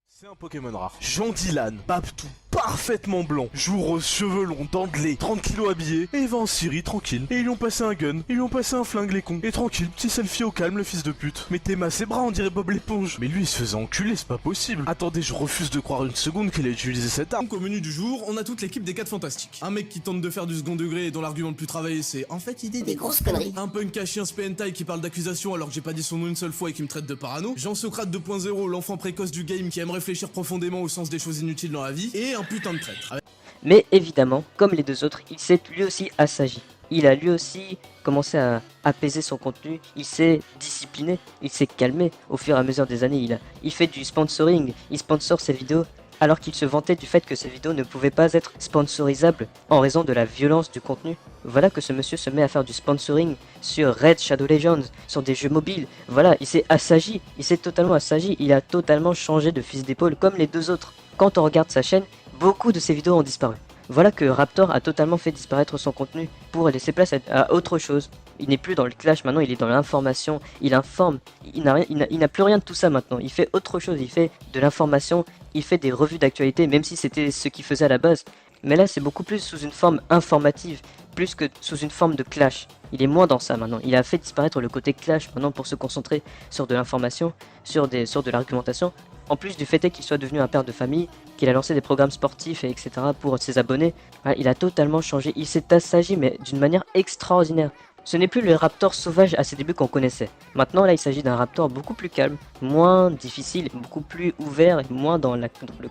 C'est un Pokémon rare. Jean Dylan, Babtou, parfaitement blanc, joue rose, cheveux longs, dents de lait, 30 kilos habillé, et il va en Syrie, tranquille. Et ils lui ont passé un gun, ils lui ont passé un flingue les cons. Et tranquille, petit selfie au calme, le fils de pute. Mais t'es ses bras, on dirait Bob l'éponge. Mais lui il se faisait enculer, c'est pas possible. Attendez, je refuse de croire une seconde qu'il a utilisé cette arme. Donc au menu du jour, on a toute l'équipe des 4 Fantastiques. Un mec qui tente de faire du second degré et dont l'argument le plus travaillé c'est en fait il dit des grosses conneries. Un punk à chien hentai qui parle d'accusation alors que j'ai pas dit son nom une seule fois et qui me traite de parano. Jean-Socrate 2.0, l'enfant précoce du game qui aime réfléchir profondément au sens des choses inutiles dans la vie. Et un putain de traître. Mais évidemment, comme les deux autres, il s'est lui aussi assagi. Il a lui aussi commencé à apaiser son contenu, il s'est discipliné, il s'est calmé au fur et à mesure des années. Il fait du sponsoring, il sponsor ses vidéos, alors qu'il se vantait du fait que ses vidéos ne pouvaient pas être sponsorisables en raison de la violence du contenu. Voilà que ce monsieur se met à faire du sponsoring sur Red Shadow Legends, sur des jeux mobiles. Voilà, il s'est assagi, il s'est totalement assagi, il a totalement changé de fusil d'épaule comme les deux autres. Quand on regarde sa chaîne, beaucoup de ses vidéos ont disparu. Voilà que Raptor a totalement fait disparaître son contenu pour laisser place à autre chose. Il n'est plus dans le clash, maintenant il est dans l'information, il informe, il n'a plus rien de tout ça maintenant, il fait autre chose, il fait de l'information, il fait des revues d'actualité, même si c'était ce qu'il faisait à la base. Mais là c'est beaucoup plus sous une forme informative, plus que sous une forme de clash. Il est moins dans ça maintenant, il a fait disparaître le côté clash maintenant pour se concentrer sur de l'information, sur de l'argumentation. En plus du fait est qu'il soit devenu un père de famille, qu'il a lancé des programmes sportifs et etc. pour ses abonnés, voilà, il a totalement changé, il s'est assagi mais d'une manière extraordinaire. Ce n'est plus le Raptor sauvage à ses débuts qu'on connaissait. Maintenant là il s'agit d'un Raptor beaucoup plus calme, moins difficile, beaucoup plus ouvert et moins dans le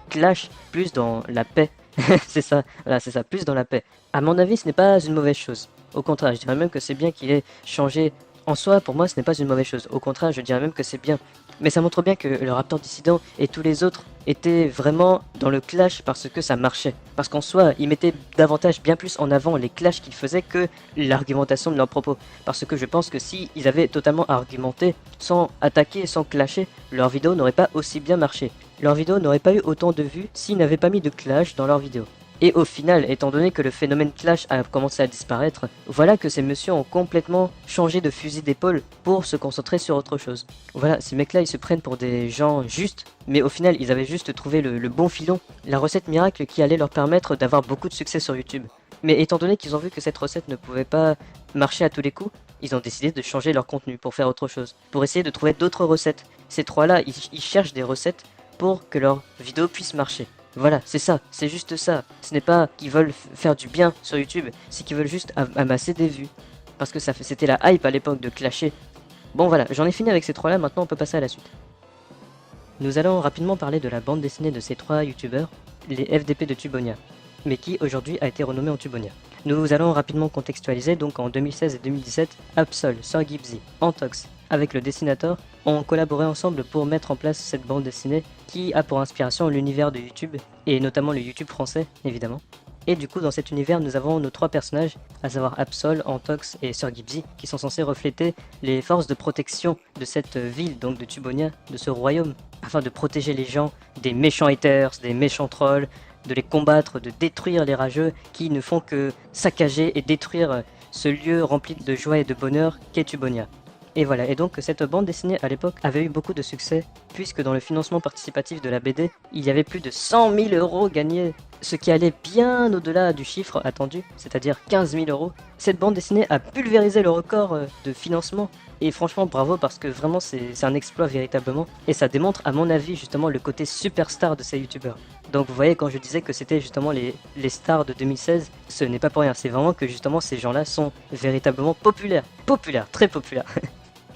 clash, plus dans la paix. C'est ça, voilà, c'est ça, plus dans la paix. À mon avis ce n'est pas une mauvaise chose. Au contraire, je dirais même que c'est bien qu'il ait changé. En soi, pour moi, ce n'est pas une mauvaise chose. Au contraire, je dirais même que c'est bien. Mais ça montre bien que le Raptor Dissident et tous les autres étaient vraiment dans le clash parce que ça marchait. Parce qu'en soi, ils mettaient davantage, bien plus en avant les clashs qu'ils faisaient que l'argumentation de leurs propos. Parce que je pense que si ils avaient totalement argumenté, sans attaquer, sans clasher, leur vidéo n'aurait pas aussi bien marché. Leur vidéo n'aurait pas eu autant de vues s'ils n'avaient pas mis de clash dans leur vidéo. Et au final, étant donné que le phénomène clash a commencé à disparaître, voilà que ces messieurs ont complètement changé de fusil d'épaule pour se concentrer sur autre chose. Voilà, ces mecs-là, ils se prennent pour des gens justes, mais au final, ils avaient juste trouvé le bon filon, la recette miracle qui allait leur permettre d'avoir beaucoup de succès sur YouTube. Mais étant donné qu'ils ont vu que cette recette ne pouvait pas marcher à tous les coups, ils ont décidé de changer leur contenu pour faire autre chose, pour essayer de trouver d'autres recettes. Ces trois-là, ils cherchent des recettes pour que leur vidéo puisse marcher. Voilà, c'est ça, c'est juste ça. Ce n'est pas qu'ils veulent faire du bien sur YouTube, c'est qu'ils veulent juste amasser des vues. Parce que c'était la hype à l'époque de clasher. Bon voilà, j'en ai fini avec ces trois-là, maintenant on peut passer à la suite. Nous allons rapidement parler de la bande dessinée de ces trois youtubeurs, les FDP de Tubonia, mais qui aujourd'hui a été renommé en Tubonia. Nous allons rapidement contextualiser, donc en 2016 et 2017, Absol, Sir Gibbsy, Antox, avec le dessinateur, ont collaboré ensemble pour mettre en place cette bande dessinée qui a pour inspiration l'univers de YouTube, et notamment le YouTube français, évidemment. Et du coup, dans cet univers, nous avons nos trois personnages, à savoir Absol, Antox et Sir Gibbsy, qui sont censés refléter les forces de protection de cette ville, donc de Tubonia, de ce royaume, afin de protéger les gens des méchants haters, des méchants trolls, de les combattre, de détruire les rageux qui ne font que saccager et détruire ce lieu rempli de joie et de bonheur qu'est Tubonia. Et voilà, et donc cette bande dessinée à l'époque avait eu beaucoup de succès, puisque dans le financement participatif de la BD, il y avait plus de 100 000 € gagnés, ce qui allait bien au-delà du chiffre attendu, c'est-à-dire 15 000 €. Cette bande dessinée a pulvérisé le record de financement, et franchement bravo parce que vraiment c'est un exploit véritablement, et ça démontre à mon avis justement le côté superstar de ces youtubeurs. Donc vous voyez, quand je disais que c'était justement les stars de 2016, ce n'est pas pour rien, c'est vraiment que justement ces gens-là sont véritablement populaires, très populaires.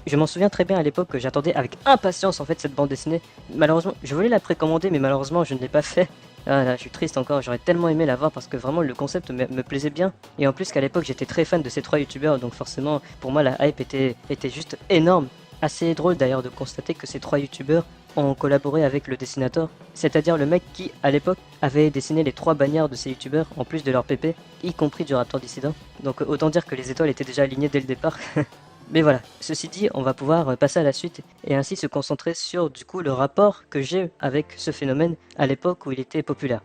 Je m'en souviens très bien à l'époque que j'attendais avec impatience en fait cette bande dessinée. Malheureusement, je voulais la précommander mais malheureusement je ne l'ai pas fait. Ah là, je suis triste encore, j'aurais tellement aimé la voir parce que vraiment le concept me plaisait bien. Et en plus qu'à l'époque j'étais très fan de ces trois youtubeurs, donc forcément pour moi la hype était juste énorme. Assez drôle d'ailleurs de constater que ces trois youtubeurs ont collaboré avec le dessinateur, c'est-à-dire le mec qui à l'époque avait dessiné les trois bannières de ces youtubeurs en plus de leur PP, y compris du Raptor Dissident. Donc autant dire que les étoiles étaient déjà alignées dès le départ. Mais voilà, ceci dit, on va pouvoir passer à la suite et ainsi se concentrer sur du coup le rapport que j'ai avec ce phénomène à l'époque où il était populaire.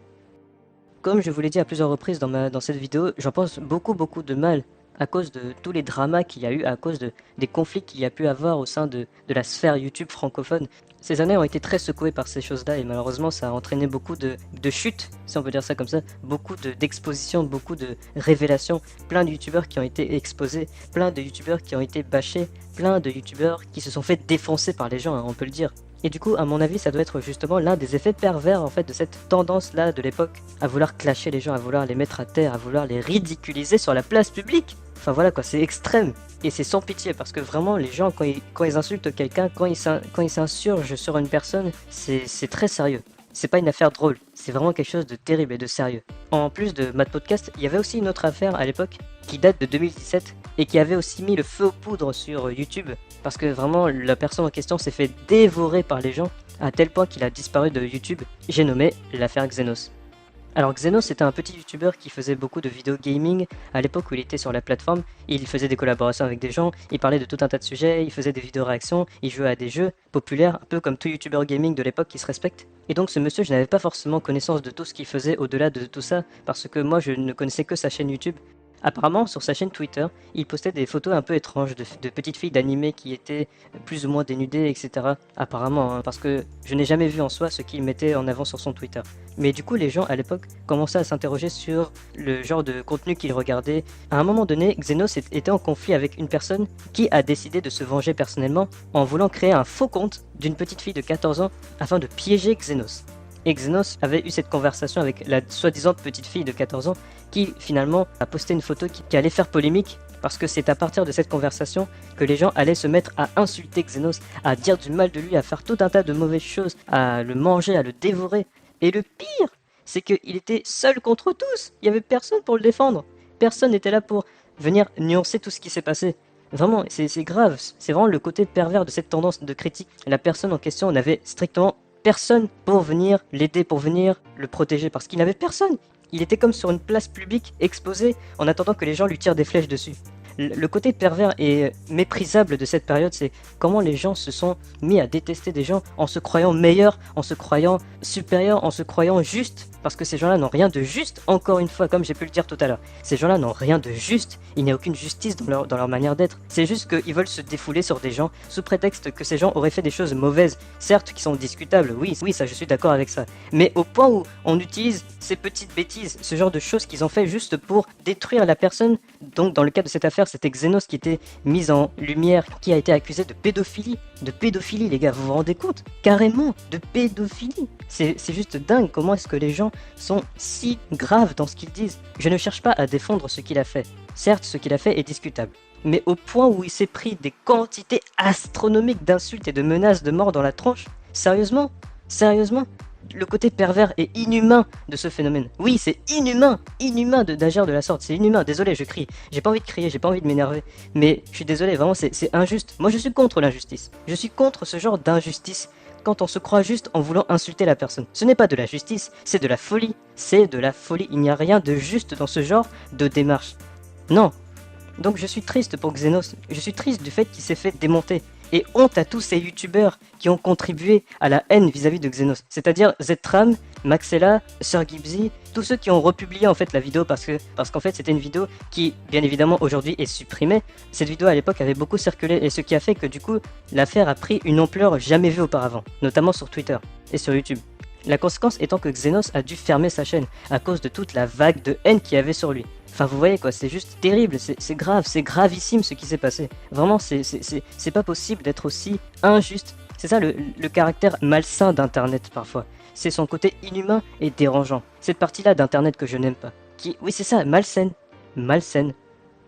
Comme je vous l'ai dit à plusieurs reprises dans cette vidéo, j'en pense beaucoup de mal à cause de tous les dramas qu'il y a eu, à cause des conflits qu'il y a pu avoir au sein de la sphère YouTube francophone. Ces années ont été très secouées par ces choses-là et malheureusement ça a entraîné beaucoup de chutes, si on peut dire ça comme ça, beaucoup d'expositions, beaucoup de révélations, plein de youtubeurs qui ont été exposés, plein de youtubeurs qui ont été bâchés, plein de youtubeurs qui se sont fait défoncer par les gens, hein, on peut le dire. Et du coup, à mon avis, ça doit être justement l'un des effets pervers en fait de cette tendance-là de l'époque, à vouloir clasher les gens, à vouloir les mettre à terre, à vouloir les ridiculiser sur la place publique. Enfin voilà quoi, c'est extrême et c'est sans pitié parce que vraiment les gens quand ils insultent quelqu'un, quand ils s'insurgent sur une personne, c'est très sérieux. C'est pas une affaire drôle, c'est vraiment quelque chose de terrible et de sérieux. En plus de Mad Podcast, il y avait aussi une autre affaire à l'époque qui date de 2017 et qui avait aussi mis le feu aux poudres sur YouTube parce que vraiment la personne en question s'est fait dévorer par les gens à tel point qu'il a disparu de YouTube. J'ai nommé l'affaire Xenos. Alors Xenos c'était un petit youtubeur qui faisait beaucoup de vidéos gaming à l'époque où il était sur la plateforme, il faisait des collaborations avec des gens, il parlait de tout un tas de sujets, il faisait des vidéos réactions, il jouait à des jeux populaires, un peu comme tout youtubeur gaming de l'époque qui se respecte. Et donc ce monsieur, je n'avais pas forcément connaissance de tout ce qu'il faisait au-delà de tout ça, parce que moi je ne connaissais que sa chaîne YouTube. Apparemment, sur sa chaîne Twitter, il postait des photos un peu étranges de petites filles d'animé qui étaient plus ou moins dénudées, etc. Apparemment, hein, parce que je n'ai jamais vu en soi ce qu'il mettait en avant sur son Twitter. Mais du coup, les gens à l'époque commençaient à s'interroger sur le genre de contenu qu'ils regardaient. À un moment donné, Xenos était en conflit avec une personne qui a décidé de se venger personnellement en voulant créer un faux compte d'une petite fille de 14 ans afin de piéger Xenos. Et Xenos avait eu cette conversation avec la soi-disant petite fille de 14 ans qui finalement a posté une photo qui allait faire polémique parce que c'est à partir de cette conversation que les gens allaient se mettre à insulter Xenos, à dire du mal de lui, à faire tout un tas de mauvaises choses, à le manger, à le dévorer. Et le pire, c'est qu'il était seul contre tous, il n'y avait personne pour le défendre, personne n'était là pour venir nuancer tout ce qui s'est passé. Vraiment, c'est grave, c'est vraiment le côté pervers de cette tendance de critique. La personne en question n'avait strictement personne pour venir l'aider, pour venir le protéger, parce qu'il n'avait personne. Il était comme sur une place publique, exposé, en attendant que les gens lui tirent des flèches dessus. Le côté pervers et méprisable de cette période, c'est comment les gens se sont mis à détester des gens en se croyant meilleurs, en se croyant supérieurs, en se croyant justes, parce que ces gens-là n'ont rien de juste, encore une fois, comme j'ai pu le dire tout à l'heure. Ces gens-là n'ont rien de juste, il n'y a aucune justice dans leur manière d'être. C'est juste qu'ils veulent se défouler sur des gens, sous prétexte que ces gens auraient fait des choses mauvaises, certes qui sont discutables, oui, ça je suis d'accord avec ça, mais au point où on utilise ces petites bêtises, ce genre de choses qu'ils ont fait juste pour détruire la personne. Donc dans le cas de cette affaire, c'était Xenos qui était mis en lumière, qui a été accusé de pédophilie. De pédophilie, les gars, vous vous rendez compte? Carrément, de pédophilie. C'est juste dingue comment est-ce que les gens sont si graves dans ce qu'ils disent. Je ne cherche pas à défendre ce qu'il a fait. Certes, ce qu'il a fait est discutable. Mais au point où il s'est pris des quantités astronomiques d'insultes et de menaces de mort dans la tronche, sérieusement? Le côté pervers et inhumain de ce phénomène. Oui, c'est inhumain d'agir de la sorte, c'est inhumain. Désolé, je crie. J'ai pas envie de crier, j'ai pas envie de m'énerver. Mais je suis désolé, vraiment, c'est injuste. Moi, je suis contre l'injustice. Je suis contre ce genre d'injustice quand on se croit juste en voulant insulter la personne. Ce n'est pas de la justice, c'est de la folie. C'est de la folie. Il n'y a rien de juste dans ce genre de démarche. Non. Donc je suis triste pour Xenos. Je suis triste du fait qu'il s'est fait démonter. Et honte à tous ces youtubeurs qui ont contribué à la haine vis-à-vis de Xenos. C'est-à-dire Zetram, Maxella, Sir Gibbsy, tous ceux qui ont republié en fait la vidéo parce qu'en fait c'était une vidéo qui bien évidemment aujourd'hui est supprimée. Cette vidéo à l'époque avait beaucoup circulé et ce qui a fait que du coup l'affaire a pris une ampleur jamais vue auparavant, notamment sur Twitter et sur YouTube. La conséquence étant que Xenos a dû fermer sa chaîne à cause de toute la vague de haine qu'il y avait sur lui. Enfin vous voyez quoi, c'est juste terrible, c'est grave, c'est gravissime ce qui s'est passé. Vraiment c'est pas possible d'être aussi injuste. C'est ça le caractère malsain d'internet parfois. C'est son côté inhumain et dérangeant. Cette partie-là d'internet que je n'aime pas. Oui c'est ça, malsaine.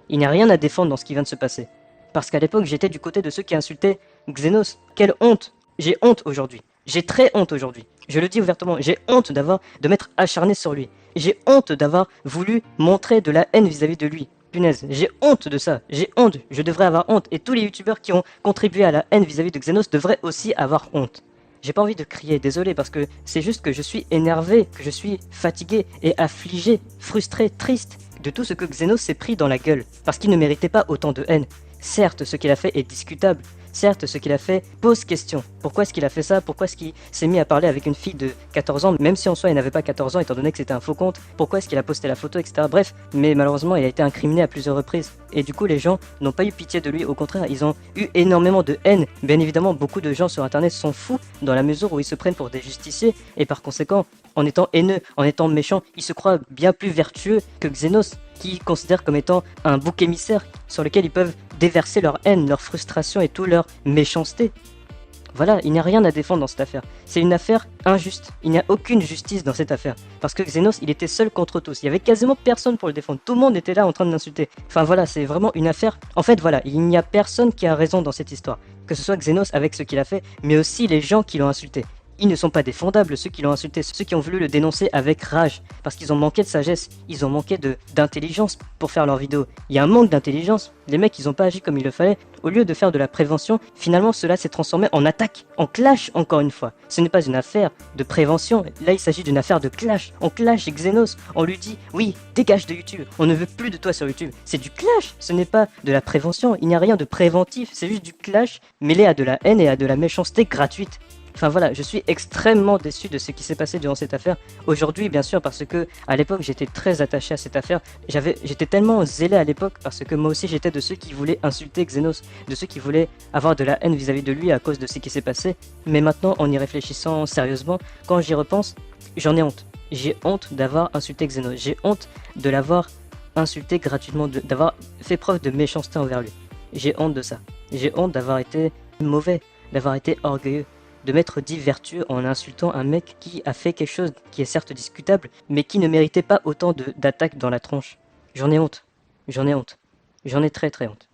Il n'y a rien à défendre dans ce qui vient de se passer. Parce qu'à l'époque j'étais du côté de ceux qui insultaient Xenos. Quelle honte! J'ai honte aujourd'hui. J'ai très honte aujourd'hui. Je le dis ouvertement, j'ai honte de m'être acharné sur lui. J'ai honte d'avoir voulu montrer de la haine vis-à-vis de lui. Punaise, j'ai honte de ça. J'ai honte. Je devrais avoir honte. Et tous les youtubeurs qui ont contribué à la haine vis-à-vis de Xenos devraient aussi avoir honte. J'ai pas envie de crier, désolé, parce que c'est juste que je suis énervé, que je suis fatigué et affligé, frustré, triste de tout ce que Xenos s'est pris dans la gueule. Parce qu'il ne méritait pas autant de haine. Certes, ce qu'il a fait est discutable. Certes, ce qu'il a fait pose question. Pourquoi est-ce qu'il a fait ça? Pourquoi est-ce qu'il s'est mis à parler avec une fille de 14 ans, même si en soi il n'avait pas 14 ans étant donné que c'était un faux compte? Pourquoi est-ce qu'il a posté la photo, etc. Bref, mais malheureusement il a été incriminé à plusieurs reprises. Et du coup les gens n'ont pas eu pitié de lui, au contraire, ils ont eu énormément de haine. Bien évidemment, beaucoup de gens sur internet sont fous dans la mesure où ils se prennent pour des justiciers et par conséquent, en étant haineux, en étant méchants, ils se croient bien plus vertueux que Xenos, qui considère comme étant un bouc émissaire sur lequel ils peuvent déverser leur haine, leur frustration et toute leur méchanceté. Voilà, il n'y a rien à défendre dans cette affaire. C'est une affaire injuste. Il n'y a aucune justice dans cette affaire. Parce que Xenos, il était seul contre tous. Il y avait quasiment personne pour le défendre. Tout le monde était là en train de l'insulter. Enfin voilà, c'est vraiment une affaire... En fait voilà, il n'y a personne qui a raison dans cette histoire. Que ce soit Xenos avec ce qu'il a fait, mais aussi les gens qui l'ont insulté. Ils ne sont pas défendables, ceux qui l'ont insulté, ceux qui ont voulu le dénoncer avec rage, parce qu'ils ont manqué de sagesse, ils ont manqué d'intelligence pour faire leurs vidéos. Il y a un manque d'intelligence, les mecs ils ont pas agi comme il le fallait. Au lieu de faire de la prévention, finalement cela s'est transformé en attaque, en clash encore une fois. Ce n'est pas une affaire de prévention, là il s'agit d'une affaire de clash. On clash Xenos, on lui dit oui, dégage de YouTube, on ne veut plus de toi sur YouTube. C'est du clash, ce n'est pas de la prévention, il n'y a rien de préventif, c'est juste du clash mêlé à de la haine et à de la méchanceté gratuite. Enfin voilà, je suis extrêmement déçu de ce qui s'est passé durant cette affaire. Aujourd'hui, bien sûr, parce que à l'époque, j'étais très attaché à cette affaire. J'étais tellement zélé à l'époque parce que moi aussi, j'étais de ceux qui voulaient insulter Xenos, de ceux qui voulaient avoir de la haine vis-à-vis de lui à cause de ce qui s'est passé. Mais maintenant, en y réfléchissant sérieusement, quand j'y repense, j'en ai honte. J'ai honte d'avoir insulté Xenos. J'ai honte de l'avoir insulté gratuitement, d'avoir fait preuve de méchanceté envers lui. J'ai honte de ça. J'ai honte d'avoir été mauvais, d'avoir été orgueilleux, de m'être dit vertueux en insultant un mec qui a fait quelque chose qui est certes discutable, mais qui ne méritait pas autant d'attaques dans la tronche. J'en ai honte. J'en ai honte. J'en ai très très honte.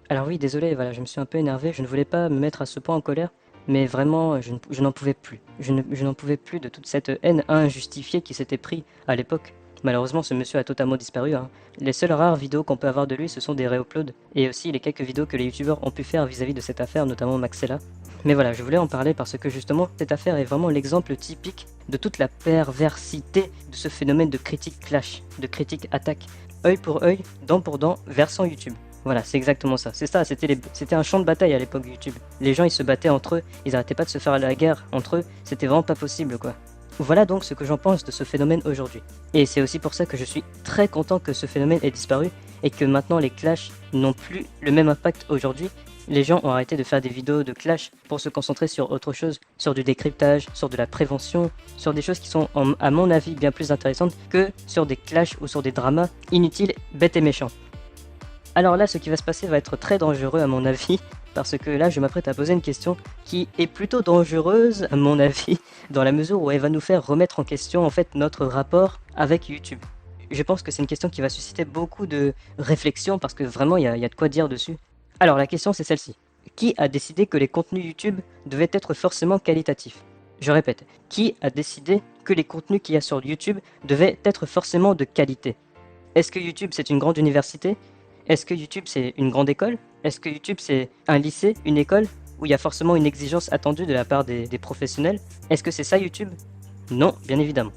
Alors oui, désolé, voilà, je me suis un peu énervé, je ne voulais pas me mettre à ce point en colère, mais vraiment, je n'en pouvais plus. Je n'en pouvais plus de toute cette haine injustifiée qui s'était pris à l'époque. Malheureusement, ce monsieur a totalement disparu. Les seules rares vidéos qu'on peut avoir de lui, ce sont des réuploads, et aussi les quelques vidéos que les youtubeurs ont pu faire vis-à-vis de cette affaire, notamment Maxella. Mais voilà, je voulais en parler parce que justement, cette affaire est vraiment l'exemple typique de toute la perversité de ce phénomène de critique clash, de critique attaque, œil pour œil, dent pour dent, versant YouTube. Voilà, c'est exactement ça. C'est ça, c'était un champ de bataille à l'époque YouTube. Les gens, ils se battaient entre eux, ils arrêtaient pas de se faire la guerre entre eux, c'était vraiment pas possible, quoi. Voilà donc ce que j'en pense de ce phénomène aujourd'hui. Et c'est aussi pour ça que je suis très content que ce phénomène ait disparu et que maintenant les clashs n'ont plus le même impact aujourd'hui. Les gens ont arrêté de faire des vidéos de clash pour se concentrer sur autre chose, sur du décryptage, sur de la prévention, sur des choses qui sont à mon avis bien plus intéressantes que sur des clashs ou sur des dramas inutiles, bêtes et méchants. Alors là, ce qui va se passer va être très dangereux à mon avis, parce que là, je m'apprête à poser une question qui est plutôt dangereuse à mon avis, dans la mesure où elle va nous faire remettre en question en fait notre rapport avec YouTube. Je pense que c'est une question qui va susciter beaucoup de réflexion, parce que vraiment, il y a de quoi dire dessus. Alors la question c'est celle-ci. Qui a décidé que les contenus YouTube devaient être forcément qualitatifs? Je répète, qui a décidé que les contenus qu'il y a sur YouTube devaient être forcément de qualité? Est-ce que YouTube c'est une grande université? Est-ce que YouTube c'est une grande école? Est-ce que YouTube c'est un lycée, une école, où il y a forcément une exigence attendue de la part des professionnels? Est-ce que c'est ça YouTube? Non, bien évidemment.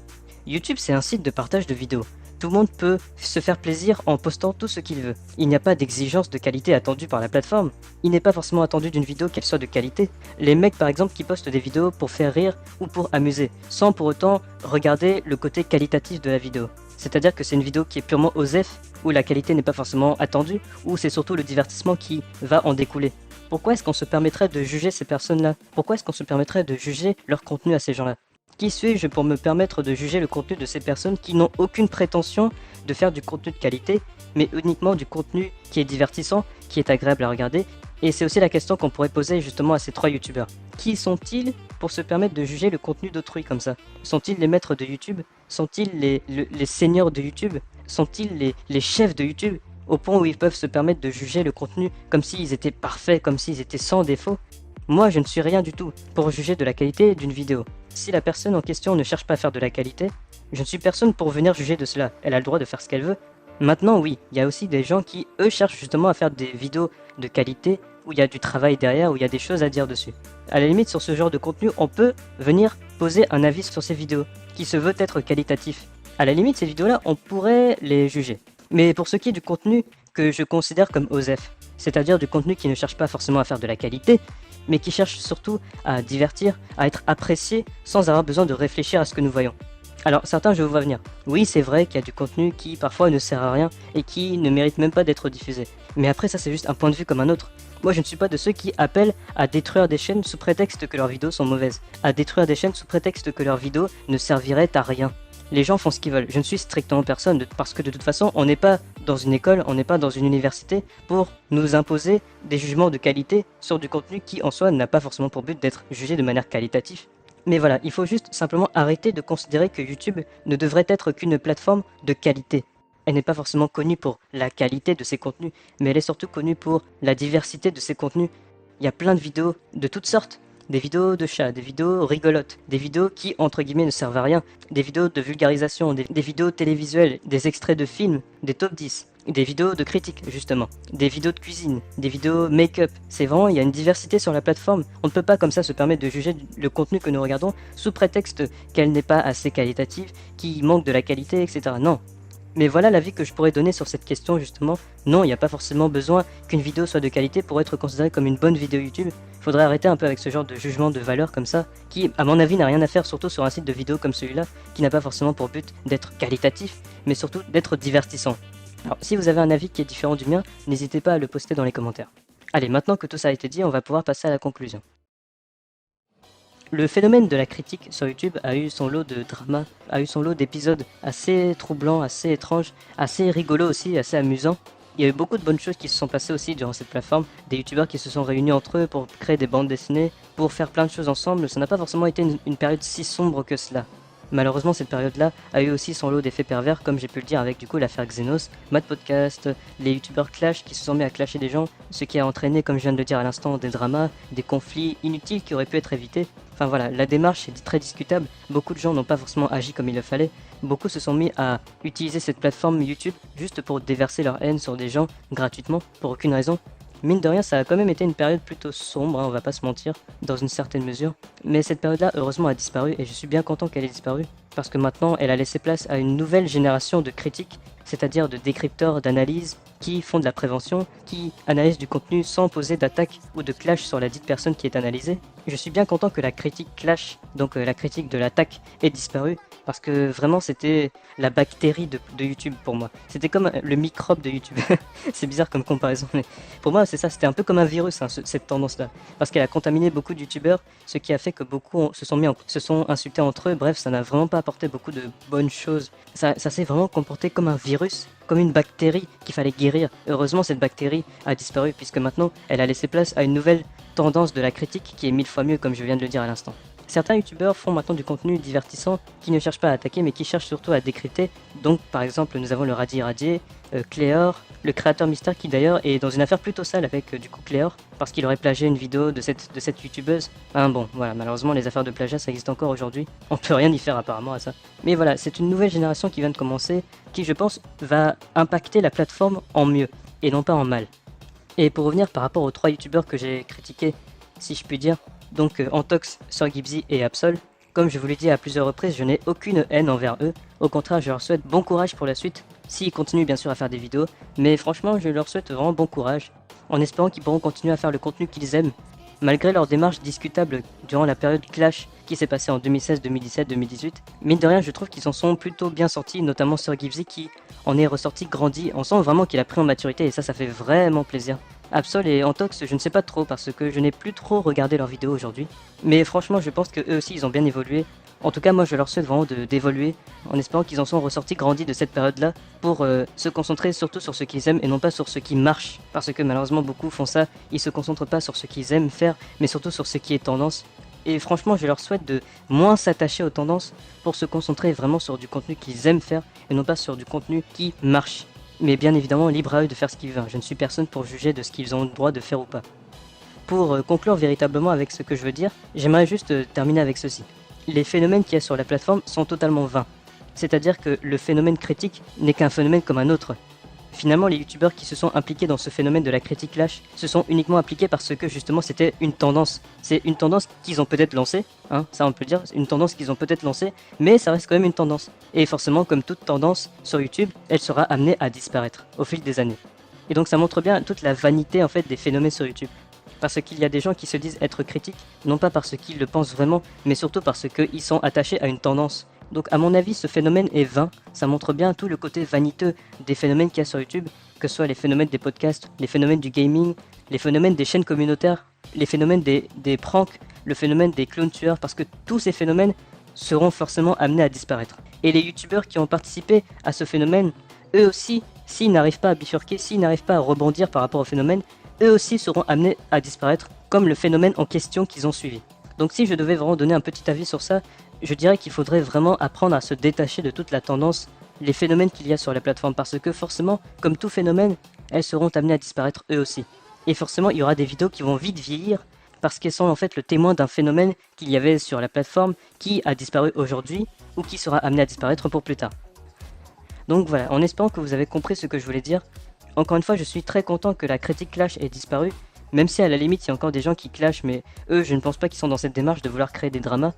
YouTube c'est un site de partage de vidéos. Tout le monde peut se faire plaisir en postant tout ce qu'il veut. Il n'y a pas d'exigence de qualité attendue par la plateforme. Il n'est pas forcément attendu d'une vidéo qu'elle soit de qualité. Les mecs par exemple qui postent des vidéos pour faire rire ou pour amuser, sans pour autant regarder le côté qualitatif de la vidéo. C'est-à-dire que c'est une vidéo qui est purement OSEF, où la qualité n'est pas forcément attendue, où c'est surtout le divertissement qui va en découler. Pourquoi est-ce qu'on se permettrait de juger ces personnes-là? Pourquoi est-ce qu'on se permettrait de juger leur contenu à ces gens-là? Qui suis-je pour me permettre de juger le contenu de ces personnes qui n'ont aucune prétention de faire du contenu de qualité, mais uniquement du contenu qui est divertissant, qui est agréable à regarder? Et c'est aussi la question qu'on pourrait poser justement à ces trois youtubeurs. Qui sont-ils pour se permettre de juger le contenu d'autrui comme ça? Sont-ils les maîtres de YouTube? Sont-ils les seigneurs de YouTube? Sont-ils les chefs de YouTube, au point où ils peuvent se permettre de juger le contenu comme s'ils étaient parfaits, comme s'ils étaient sans défaut? Moi, je ne suis rien du tout pour juger de la qualité d'une vidéo. Si la personne en question ne cherche pas à faire de la qualité, je ne suis personne pour venir juger de cela. Elle a le droit de faire ce qu'elle veut. Maintenant, oui, il y a aussi des gens qui, eux, cherchent justement à faire des vidéos de qualité, où il y a du travail derrière, où il y a des choses à dire dessus. À la limite, sur ce genre de contenu, on peut venir poser un avis sur ces vidéos, qui se veut être qualitatif. À la limite, ces vidéos-là, on pourrait les juger. Mais pour ce qui est du contenu que je considère comme OSEF, c'est-à-dire du contenu qui ne cherche pas forcément à faire de la qualité, mais qui cherche surtout à divertir, à être apprécié sans avoir besoin de réfléchir à ce que nous voyons. Alors certains je vous vois venir. Oui, c'est vrai qu'il y a du contenu qui parfois ne sert à rien et qui ne mérite même pas d'être diffusé. Mais après ça c'est juste un point de vue comme un autre. Moi je ne suis pas de ceux qui appellent à détruire des chaînes sous prétexte que leurs vidéos sont mauvaises. À détruire des chaînes sous prétexte que leurs vidéos ne serviraient à rien. Les gens font ce qu'ils veulent. Je ne suis strictement personne parce que de toute façon on n'est pas dans une école, on n'est pas dans une université pour nous imposer des jugements de qualité sur du contenu qui en soi n'a pas forcément pour but d'être jugé de manière qualitative. Mais voilà, il faut juste simplement arrêter de considérer que YouTube ne devrait être qu'une plateforme de qualité. Elle n'est pas forcément connue pour la qualité de ses contenus, mais elle est surtout connue pour la diversité de ses contenus. Il y a plein de vidéos de toutes sortes. Des vidéos de chats, des vidéos rigolotes, des vidéos qui, entre guillemets, ne servent à rien, des vidéos de vulgarisation, des vidéos télévisuelles, des extraits de films, des top 10, des vidéos de critiques, justement, des vidéos de cuisine, des vidéos make-up. C'est vraiment, il y a une diversité sur la plateforme. On ne peut pas comme ça se permettre de juger le contenu que nous regardons sous prétexte qu'elle n'est pas assez qualitative, qu'il manque de la qualité, etc. Non. Mais voilà l'avis que je pourrais donner sur cette question justement. Non, il n'y a pas forcément besoin qu'une vidéo soit de qualité pour être considérée comme une bonne vidéo YouTube. Il faudrait arrêter un peu avec ce genre de jugement de valeur comme ça, qui à mon avis n'a rien à faire, surtout sur un site de vidéo comme celui-là, qui n'a pas forcément pour but d'être qualitatif, mais surtout d'être divertissant. Alors si vous avez un avis qui est différent du mien, n'hésitez pas à le poster dans les commentaires. Allez, maintenant que tout ça a été dit, on va pouvoir passer à la conclusion. Le phénomène de la critique sur YouTube a eu son lot de drama, a eu son lot d'épisodes assez troublants, assez étranges, assez rigolos aussi, assez amusants. Il y a eu beaucoup de bonnes choses qui se sont passées aussi durant cette plateforme, des youtubeurs qui se sont réunis entre eux pour créer des bandes dessinées, pour faire plein de choses ensemble. Ça n'a pas forcément été une période si sombre que cela. Malheureusement, cette période-là a eu aussi son lot d'effets pervers, comme j'ai pu le dire avec du coup l'affaire Xenos, Mad Podcast, les youtubeurs clash qui se sont mis à clasher des gens, ce qui a entraîné, comme je viens de le dire à l'instant, des dramas, des conflits inutiles qui auraient pu être évités. Enfin voilà, la démarche est très discutable, beaucoup de gens n'ont pas forcément agi comme il le fallait, beaucoup se sont mis à utiliser cette plateforme YouTube juste pour déverser leur haine sur des gens gratuitement, pour aucune raison. Mine de rien, ça a quand même été une période plutôt sombre, hein, on va pas se mentir, dans une certaine mesure. Mais cette période-là, heureusement, a disparu et je suis bien content qu'elle ait disparu. Parce que maintenant, elle a laissé place à une nouvelle génération de critiques, c'est-à-dire de décrypteurs d'analyse qui font de la prévention, qui analysent du contenu sans poser d'attaque ou de clash sur la dite personne qui est analysée. Je suis bien content que la critique clash, donc la critique de l'attaque, ait disparu. Parce que vraiment c'était la bactérie de YouTube pour moi. C'était comme le microbe de YouTube. C'est bizarre comme comparaison, mais pour moi c'est ça, c'était un peu comme un virus hein, cette tendance-là. Parce qu'elle a contaminé beaucoup de youtubeurs, ce qui a fait que beaucoup se sont insultés entre eux. Bref, ça n'a vraiment pas apporté beaucoup de bonnes choses. Ça s'est vraiment comporté comme un virus, comme une bactérie qu'il fallait guérir. Heureusement cette bactérie a disparu puisque maintenant elle a laissé place à une nouvelle tendance de la critique qui est 1000 fois mieux comme je viens de le dire à l'instant. Certains youtubeurs font maintenant du contenu divertissant qui ne cherchent pas à attaquer mais qui cherchent surtout à décrypter. Donc par exemple nous avons le Radi Radier, Cléor, le créateur Mystère qui d'ailleurs est dans une affaire plutôt sale avec du coup Cléor parce qu'il aurait plagié une vidéo de cette youtubeuse. Bon voilà, malheureusement les affaires de plagiat ça existe encore aujourd'hui, on peut rien y faire apparemment à ça. Mais voilà, c'est une nouvelle génération qui vient de commencer qui je pense va impacter la plateforme en mieux et non pas en mal. Et pour revenir par rapport aux 3 youtubeurs que j'ai critiqués, si je puis dire, donc Antox, SirGibzy et Absol, comme je vous l'ai dit à plusieurs reprises, je n'ai aucune haine envers eux. Au contraire, je leur souhaite bon courage pour la suite, s'ils continuent bien sûr à faire des vidéos, mais franchement, je leur souhaite vraiment bon courage, en espérant qu'ils pourront continuer à faire le contenu qu'ils aiment, malgré leur démarche discutable durant la période clash qui s'est passée en 2016, 2017, 2018. Mine de rien, je trouve qu'ils en sont plutôt bien sortis, notamment SirGibzy qui en est ressorti grandi. On sent vraiment qu'il a pris en maturité et ça fait vraiment plaisir. Absol et Antox, je ne sais pas trop parce que je n'ai plus trop regardé leurs vidéos aujourd'hui. Mais franchement, je pense qu'eux aussi, ils ont bien évolué. En tout cas, moi, je leur souhaite vraiment d'évoluer, en espérant qu'ils en sont ressortis grandis de cette période-là pour se concentrer surtout sur ce qu'ils aiment et non pas sur ce qui marche. Parce que malheureusement, beaucoup font ça, ils se concentrent pas sur ce qu'ils aiment faire, mais surtout sur ce qui est tendance. Et franchement, je leur souhaite de moins s'attacher aux tendances pour se concentrer vraiment sur du contenu qu'ils aiment faire et non pas sur du contenu qui marche. Mais bien évidemment, libre à eux de faire ce qu'ils veulent. Je ne suis personne pour juger de ce qu'ils ont le droit de faire ou pas. Pour conclure véritablement avec ce que je veux dire, j'aimerais juste terminer avec ceci. Les phénomènes qu'il y a sur la plateforme sont totalement vains. C'est-à-dire que le phénomène critique n'est qu'un phénomène comme un autre. Finalement, les youtubeurs qui se sont impliqués dans ce phénomène de la critique clash se sont uniquement impliqués parce que justement c'était une tendance. C'est une tendance qu'ils ont peut-être lancée, hein, ça on peut le dire, une tendance qu'ils ont peut-être lancée, mais ça reste quand même une tendance. Et forcément, comme toute tendance sur YouTube, elle sera amenée à disparaître au fil des années. Et donc ça montre bien toute la vanité en fait des phénomènes sur YouTube. Parce qu'il y a des gens qui se disent être critiques, non pas parce qu'ils le pensent vraiment, mais surtout parce qu'ils sont attachés à une tendance. Donc à mon avis, ce phénomène est vain, ça montre bien tout le côté vaniteux des phénomènes qu'il y a sur YouTube, que ce soit les phénomènes des podcasts, les phénomènes du gaming, les phénomènes des chaînes communautaires, les phénomènes des pranks, le phénomène des clowns tueurs, parce que tous ces phénomènes seront forcément amenés à disparaître. Et les youtubeurs qui ont participé à ce phénomène, eux aussi, s'ils n'arrivent pas à bifurquer, s'ils n'arrivent pas à rebondir par rapport au phénomène, eux aussi seront amenés à disparaître, comme le phénomène en question qu'ils ont suivi. Donc si je devais vraiment donner un petit avis sur ça, je dirais qu'il faudrait vraiment apprendre à se détacher de toute la tendance, les phénomènes qu'il y a sur la plateforme, parce que forcément, comme tout phénomène, elles seront amenées à disparaître eux aussi. Et forcément, il y aura des vidéos qui vont vite vieillir, parce qu'elles sont en fait le témoin d'un phénomène qu'il y avait sur la plateforme, qui a disparu aujourd'hui, ou qui sera amené à disparaître pour plus tard. Donc voilà, en espérant que vous avez compris ce que je voulais dire, encore une fois, je suis très content que la critique clash ait disparu, même si à la limite il y a encore des gens qui clashent, mais eux je ne pense pas qu'ils sont dans cette démarche de vouloir créer des dramas.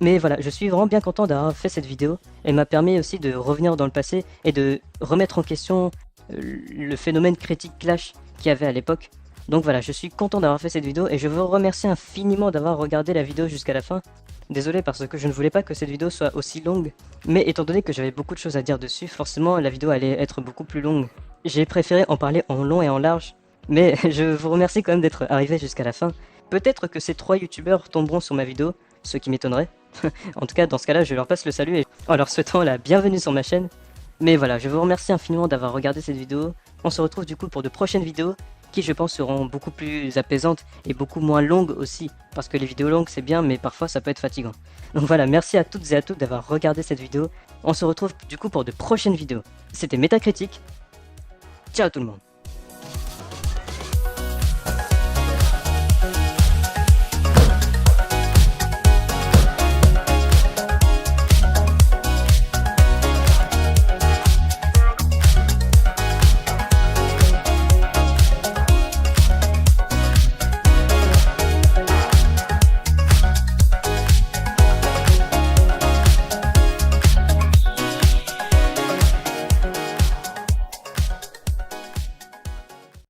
Mais voilà, je suis vraiment bien content d'avoir fait cette vidéo. Elle m'a permis aussi de revenir dans le passé et de remettre en question le phénomène critique clash qu'il y avait à l'époque. Donc voilà, je suis content d'avoir fait cette vidéo et je vous remercie infiniment d'avoir regardé la vidéo jusqu'à la fin. Désolé parce que je ne voulais pas que cette vidéo soit aussi longue, mais étant donné que j'avais beaucoup de choses à dire dessus, forcément la vidéo allait être beaucoup plus longue. J'ai préféré en parler en long et en large, mais je vous remercie quand même d'être arrivé jusqu'à la fin. Peut-être que ces 3 youtubeurs tomberont sur ma vidéo, ce qui m'étonnerait. En tout cas, dans ce cas-là, je leur passe le salut et en leur souhaitant la bienvenue sur ma chaîne. Mais voilà, je vous remercie infiniment d'avoir regardé cette vidéo. On se retrouve du coup pour de prochaines vidéos qui, je pense, seront beaucoup plus apaisantes et beaucoup moins longues aussi. Parce que les vidéos longues, c'est bien, mais parfois ça peut être fatigant. Donc voilà, merci à toutes et à tous d'avoir regardé cette vidéo. On se retrouve du coup pour de prochaines vidéos. C'était Métacritique. Ciao tout le monde.